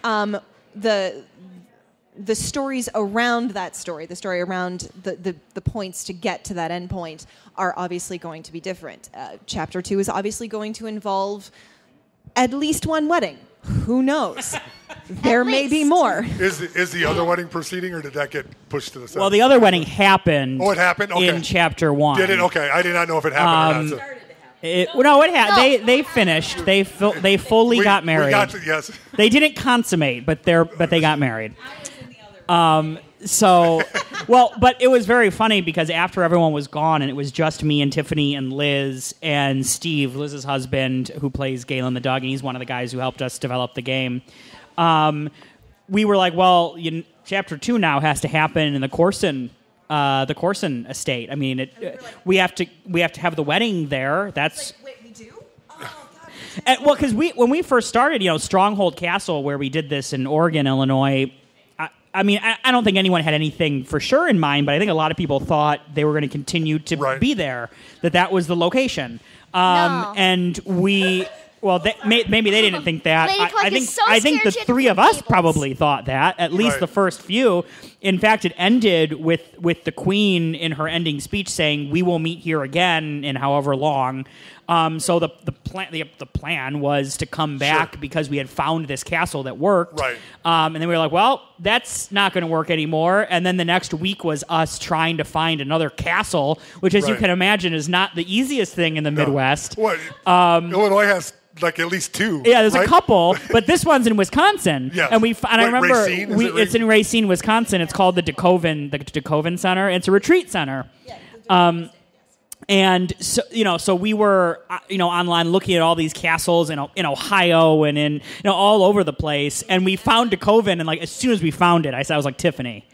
The stories around that story, the story around the points to get to that end point, are obviously going to be different. Chapter 2 is obviously going to involve at least one wedding. Who knows? There may be more. Is the other wedding proceeding, or did that get pushed to the side? Well, the other wedding happened. Oh, it happened? Okay. In chapter 1. Did it? Okay, I did not know if it happened or not. They finished. They fully got married. Yes. They didn't consummate, but they got married. But it was very funny because after everyone was gone and it was just me and Tiffany and Liz and Steve, Liz's husband, who plays Galen the dog, and he's one of the guys who helped us develop the game. We were like, well, chapter 2 now has to happen in the Corson estate. I mean, we have to have the wedding there. That's. Wait, we do? Well, because when we first started, Stronghold Castle, where we did this in Oregon, Illinois. I mean, I don't think anyone had anything for sure in mind, but I think a lot of people thought they were going to continue to be there, that was the location. No. And we, maybe they didn't think that. I think the three of us probably thought that, at least the first few. In fact, it ended with the Queen in her ending speech saying, "We will meet here again in however long." So the plan was to come back because we had found this castle that worked. Right. And then we were like, well, that's not going to work anymore. And then the next week was us trying to find another castle, which, as you can imagine, is not the easiest thing in the Midwest. What? Illinois has like at least 2. Yeah, there's a couple, but this one's in Wisconsin. Yes. And I remember Racine? It's in Racine, Wisconsin. It's called the DeKoven Center. It's a retreat center. And so we were, online looking at all these castles in Ohio and in, all over the place. And we found DeKoven, and as soon as we found it, I was like, Tiffany,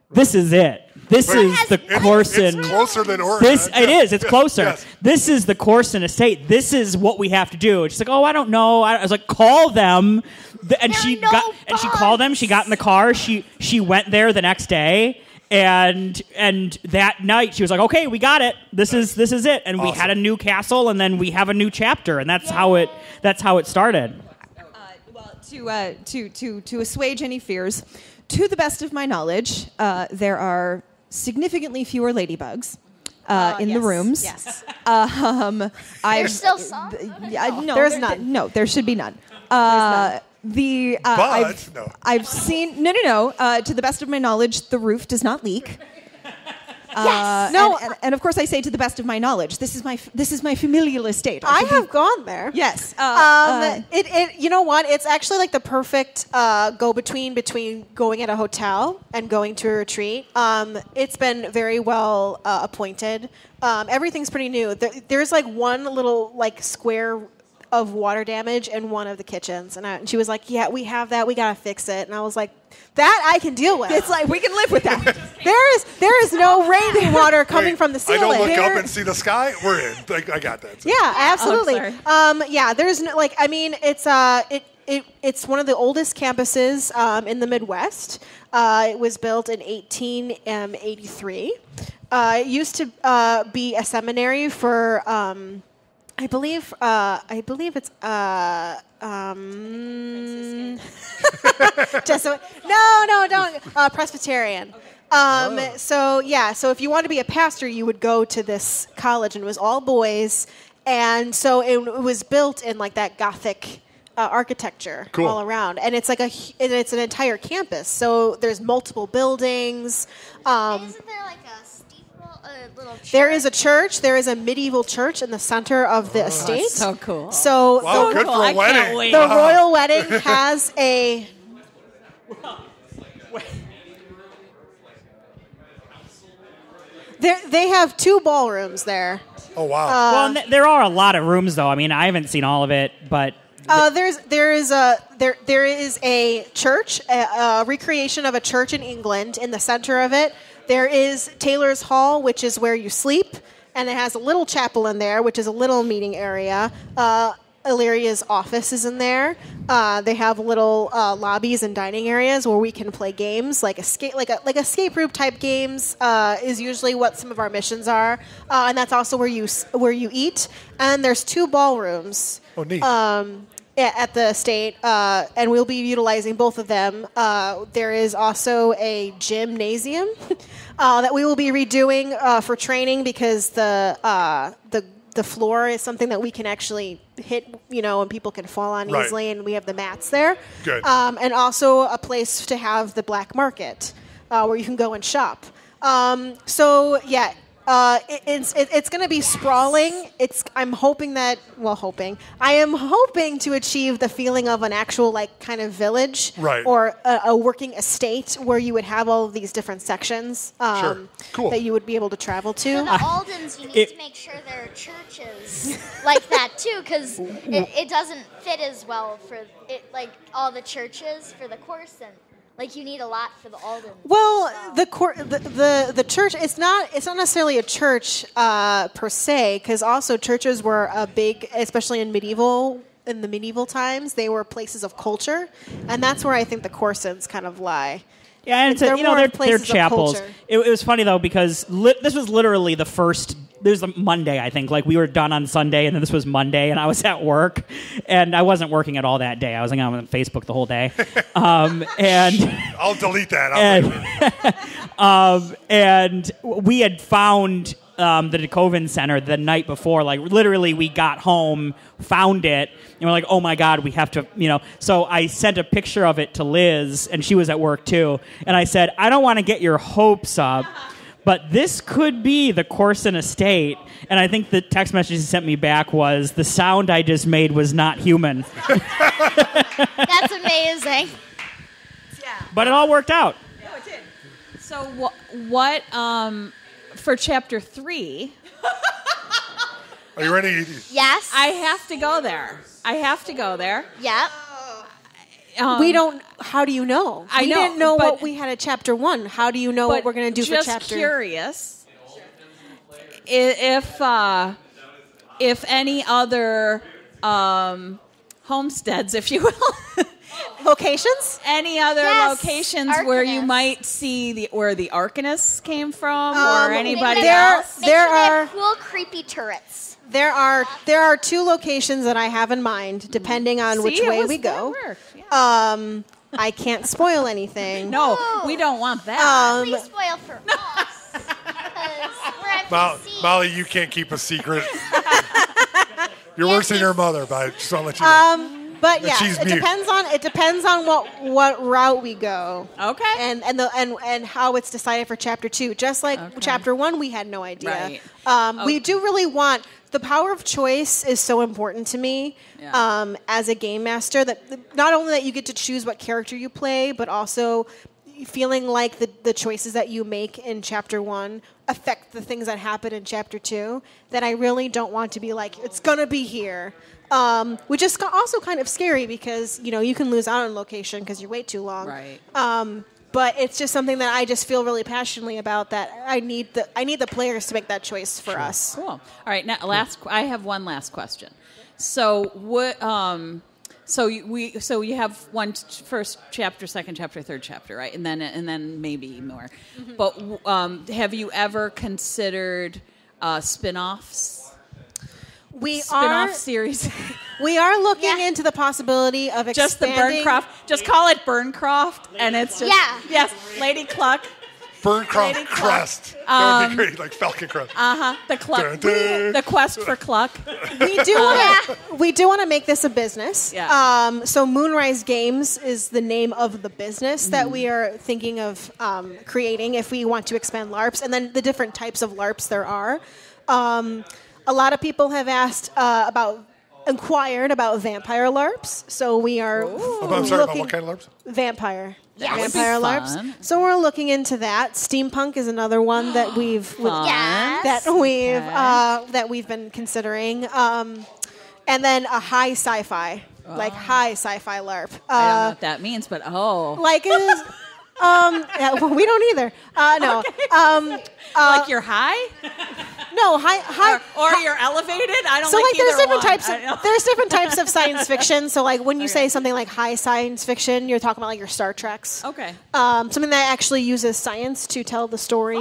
this is it. This is the Corson. It's closer than Oregon. It is. It's closer. Yes. This is the Corson estate. This is what we have to do. And she's like, oh, I don't know. I was like, call them. And she called them. She got in the car. She went there the next day. And that night she was like, okay, we got it. This is it. And we had a new castle, and then we have a new chapter, and that's how it started. To assuage any fears, to the best of my knowledge, there are significantly fewer ladybugs in the rooms. Yes. There's still some? No, there's none. No, there should be none. I've seen no. To the best of my knowledge, the roof does not leak. Yes. No. And of course, I say to the best of my knowledge. This is my familial estate. I have gone there. Yes. You know what? It's actually like the perfect go-between between going at a hotel and going to a retreat. It's been very well appointed. Everything's pretty new. There's like one little square of water damage in one of the kitchens, and she was like, "Yeah, we have that. We gotta fix it." And I was like, "That I can deal with. It's like we can live with that." there is no rainwater coming from the ceiling. I don't look up and see the sky. We're in. I got that. Yeah, absolutely. There's no it's one of the oldest campuses in the Midwest. It was built in 1883. It used to be a seminary for. I believe it's Presbyterian. So if you want to be a pastor, you would go to this college, and it was all boys, and so it was built in that Gothic architecture all around, and it's it's an entire campus. So there's multiple buildings. Isn't there a steeple? little church. There is a church. There is a medieval church in the center of the estate. That's so cool. So Wow, good for a wedding. the royal wedding has a. They have 2 ballrooms there. Oh wow! Well, there are a lot of rooms, though. I mean, I haven't seen all of it, but there is a church, a recreation of a church in England. In the center of it, there is Taylor's Hall, which is where you sleep, and it has a little chapel in there, which is a little meeting area. Illyria's office is in there. They have little lobbies and dining areas where we can play games, like escape room type games. Is usually what some of our missions are, and that's also where you eat. And there's 2 ballrooms. Oh, neat. At the estate, and we'll be utilizing both of them. There is also a gymnasium that we will be redoing for training because the floor is something that we can actually hit, and people can fall on easily, and we have the mats there. Good. And also a place to have the black market where you can go and shop. It's going to be sprawling. I am hoping to achieve the feeling of an actual kind of village, right, or a working estate where you would have all of these different sections Cool. that you would be able to travel to. For the Aldens, you need to make sure there are churches like that too, because it doesn't fit as well for it, like all the churches for the Corson. Like you need a lot for the Aldens. Well, the church, it's not necessarily a church per se, because also churches were a big, especially in the medieval times, they were places of culture, and that's where I think the Corsons kind of lie. Yeah, and they're chapels. It was funny though because this was literally the first. There's a Monday, I think. Like we were done on Sunday, and then this was Monday, and I was at work, and I wasn't working at all that day. I was on Facebook the whole day, and I'll delete that. And we had found the DeKoven Center the night before. Like literally, we got home, found it, and we're like, "Oh my God, we have to," So I sent a picture of it to Liz, and she was at work too. And I said, "I don't want to get your hopes up, but this could be the Corson estate." And I think the text message he sent me back was, "The sound I just made was not human." That's amazing. Yeah. But it all worked out. No, it did. So what for chapter 3? Are you ready? Yes. I have to go there. Yep. We don't. How do you know? I we know, didn't know but- what we had at chapter 1. How do you know what we're going to do for chapter? Just curious, if any other homesteads, if you will, locations, any other locations where you Arcanists. might see where the Arcanists came from, or anybody there- else. Make sure There they have are- cool, creepy turrets. There are 2 locations that I have in mind, depending on which way we go. Yeah. I can't spoil anything. No, we don't want that. Please spoil for us. Because we're NPCs. Molly, you can't keep a secret. You're worse than your mother, but I just want to let you know. But yeah, she's it mute. depends on what route we go. Okay. And how it's decided for chapter 2. Just like chapter 1, we had no idea. Right. We do really want the power of choice is so important to me as a game master, that not only that you get to choose what character you play, but also feeling like the choices that you make in chapter 1 affect the things that happen in chapter 2. That I really don't want to be like, it's gonna be here. Which is also kind of scary because you can lose out on location because you wait too long. Right. But it's just something that I just feel really passionately about. That I need the players to make that choice for us. Cool. All right. Now, I have one last question. So what? So you have first chapter, second chapter, third chapter, right? And then maybe more. Mm-hmm. But have you ever considered spin-offs? Spin-off series. We are looking into the possibility of expanding. Just the Burncroft. Just call it Burncroft, and it's just yes, Lady Cluck. Fern Crest. That would be great, like Falcon Crest. The Cluck. Dun, dun. The quest for Cluck. We do want to make this a business. Yeah. So Moonrise Games is the name of the business that we are thinking of creating if we want to expand LARPs, and then the different types of LARPs there are. A lot of people have inquired about vampire LARPs, so we are I'm sorry, about what kind of LARPs? Vampire. Yes. Vampire LARPs. Fun. So we're looking into that. Steampunk is another one that we've Yes. that we've been considering. And then a high sci-fi, like high sci-fi LARP. I don't know what that means, but Like it is. Yeah, well, we don't either. No. like you're high, No, high. or you're elevated. I don't So like like there's either different one. types. There's different types of science fiction. So like when you say something like high science fiction, you're talking about like your Star Treks. Okay. Something that actually uses science to tell the story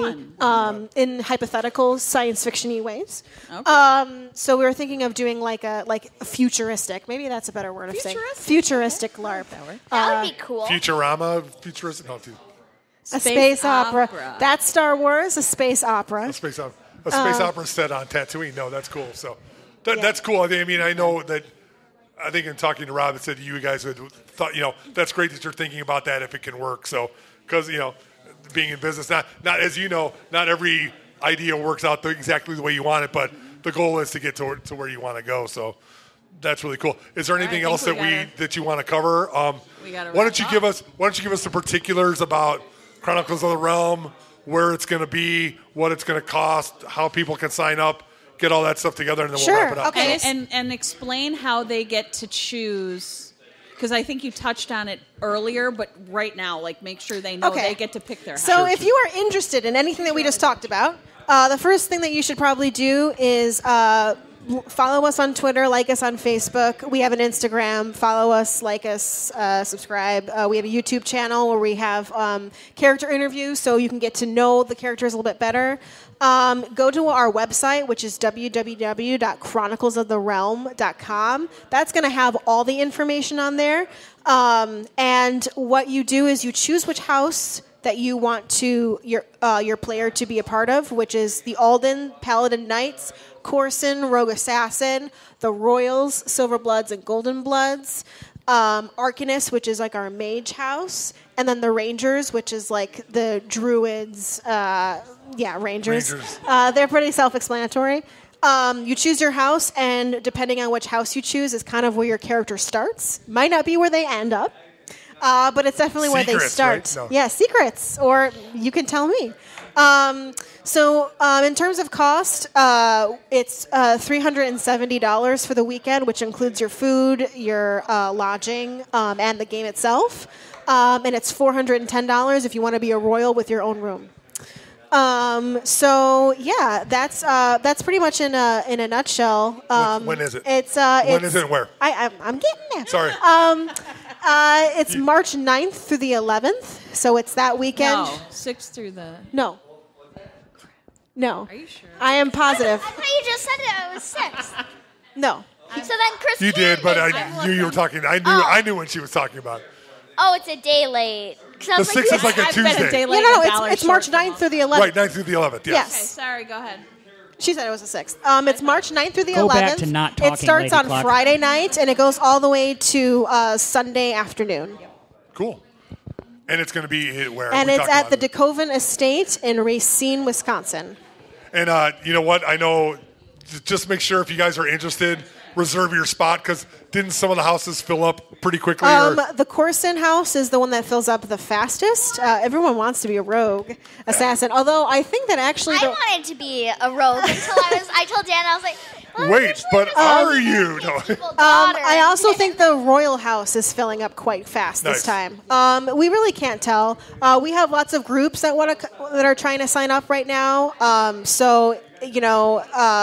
in hypothetical science fiction-y ways. Okay. So we were thinking of doing like a futuristic. Maybe that's a better word of saying futuristic LARP. That would be cool. Futurama, futuristic, no, dude. A space opera. That's Star Wars. A space opera. A space opera set on Tatooine. No, that's cool. So that's cool. I mean, I know that. I think in talking to Rob, it said you guys had thought, that's great that you're thinking about that if it can work. So because being in business, not as you know, not every idea works out exactly the way you want it, but the goal is to get to where you want to go. So that's really cool. Is there anything else that you want to cover? Why don't you give us the particulars about Chronicles of the Realm, where it's going to be, what it's going to cost, how people can sign up, get all that stuff together, and then we'll wrap it up. Okay. And explain how they get to choose, because I think you touched on it earlier, but right now, like make sure they know they get to pick their house. So if you are interested in anything that we just talked about, the first thing that you should probably do is follow us on Twitter, like us on Facebook. We have an Instagram. Follow us, like us, subscribe. We have a YouTube channel where we have character interviews, so you can get to know the characters a little bit better. Go to our website, which is www.chroniclesoftherealm.com. That's going to have all the information on there. And what you do is you choose which house that you want your player to be a part of, which is the Alden, Paladin Knights, Corson, Rogue Assassin, the Royals, Silverbloods, and Golden Bloods, Arcanist, which is like our mage house, and then the Rangers, which is like the Druids. Rangers. They're pretty self-explanatory. You choose your house, and depending on which house you choose is kind of where your character starts. Might not be where they end up, but it's definitely where they start. Right? No. Yeah, secrets, or you can tell me. So in terms of cost, it's $370 for the weekend, which includes your food, your lodging, and the game itself. And it's $410 if you want to be a royal with your own room. So yeah, that's pretty much in a nutshell. When is it? When is it and where? I'm getting there. Sorry. It's March 9th through the 11th, so it's that weekend. No, 6th through the... No. Are you sure? I am positive. I thought you just said it was 6. No. So then Chris. You did, but I knew you were talking. I knew when she was talking about it. Oh, it's a day late. The 6th is like a Tuesday. It's March 9th through the 11th. Right, 9th through the 11th, yes. Yes. Okay, sorry, go ahead. She said it was the 6th. It's March 9th through the 11th. Go back to not talking, It starts Lady on Clock. Friday night, and it goes all the way to Sunday afternoon. Cool. And it's going to be where? And We it's talked at the about it. DeKoven Estate in Racine, Wisconsin. And you know what? I know, just make sure if you guys are interested, reserve your spot, because didn't some of the houses fill up pretty quickly? The Corson house is the one that fills up the fastest. Everyone wants to be a rogue assassin, although I think that actually... I wanted to be a rogue until I told Dan, I was like, well, Wait, but are you? No. I also think the Royal House is filling up quite fast this time. We really can't tell. We have lots of groups that are trying to sign up right now.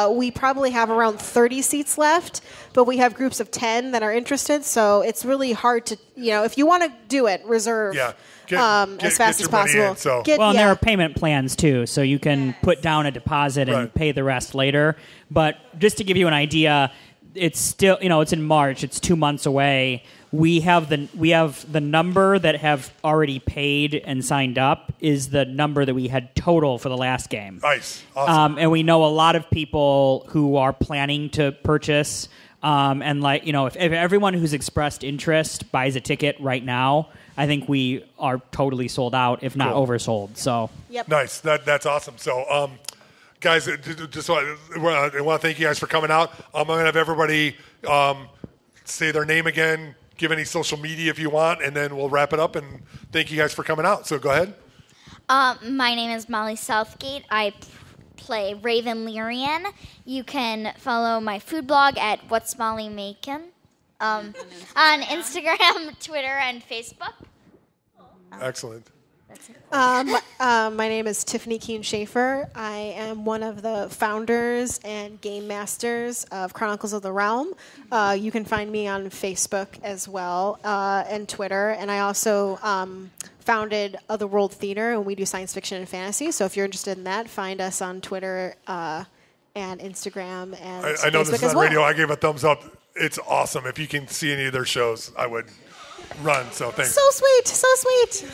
We probably have around 30 seats left, but we have groups of 10 that are interested. So it's really hard to, if you want to do it, reserve. Yeah. As fast as possible. And there are payment plans too, so you can put down a deposit and pay the rest later. But just to give you an idea, it's still, it's in March. It's 2 months away. We have the number that have already paid and signed up is the number that we had total for the last game. Nice. Awesome. And we know a lot of people who are planning to purchase. And if everyone who's expressed interest buys a ticket right now, I think we are totally sold out, if not oversold. So nice. That's awesome. So, guys, just I want to thank you guys for coming out. I'm going to have everybody say their name again, give any social media if you want, and then we'll wrap it up. And thank you guys for coming out. So go ahead. My name is Molly Southgate. I play Raven Lyrian. You can follow my food blog at What's Molly Makin' on Instagram, Twitter, and Facebook. Excellent. That's it. My name is Tiffany Keane Schaefer. I am one of the founders and game masters of Chronicles of the Realm. You can find me on Facebook as well and Twitter. And I also founded Otherworld Theater, and we do science fiction and fantasy. So if you're interested in that, find us on Twitter and Instagram and I know Facebook this is as on well. radio. I gave a thumbs up. It's awesome. If you can see any of their shows, I would run. So thanks. So sweet, so sweet.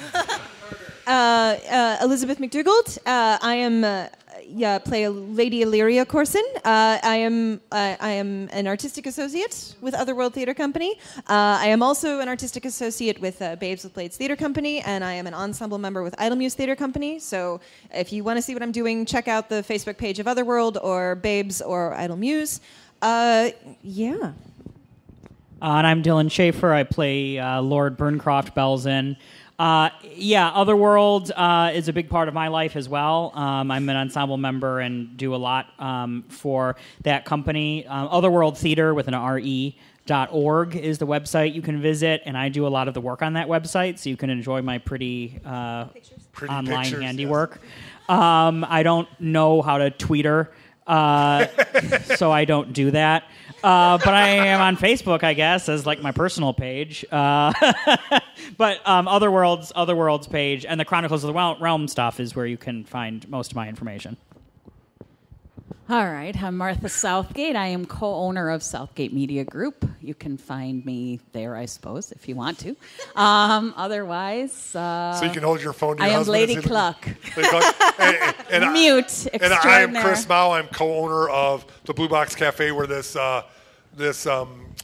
Elizabeth MacDougalnd. I am play Lady Illyria Corson. I am an artistic associate with Otherworld Theater Company. I am also an artistic associate with Babes with Blades Theater Company, and I am an ensemble member with Idle Muse Theater Company. So if you want to see what I'm doing, check out the Facebook page of Otherworld or Babes or Idle Muse. And I'm Dylan Schaefer. I play Lord Burncroft Belzen. Otherworld is a big part of my life as well. I'm an ensemble member and do a lot for that company. Otherworld Theater with an RE.org is the website you can visit, and I do a lot of the work on that website, so you can enjoy my pretty online pictures, handiwork. Yes. I don't know how to tweeter, so I don't do that. But I am on Facebook, I guess, as like my personal page. But Otherworld's page and the Chronicles of the Realm stuff is where you can find most of my information. All right, I'm Martha Southgate. I am co-owner of Southgate Media Group. You can find me there, I suppose, if you want to. Otherwise... so you can hold your phone to your I am husband. Lady Cluck. and Mute and I am Chris Mao. I'm co-owner of the Blue Box Cafe, where this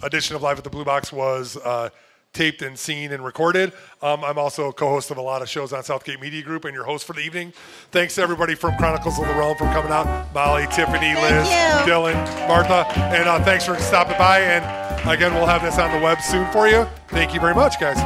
edition of Live at the Blue Box was taped and seen and recorded. I'm also a co-host of a lot of shows on Southgate Media Group and your host for the evening. Thanks to everybody from Chronicles of the Realm for coming out. Molly, Tiffany, Liz, Dylan, Martha, and thanks for stopping by. And again, we'll have this on the web soon for you. Thank you very much, guys.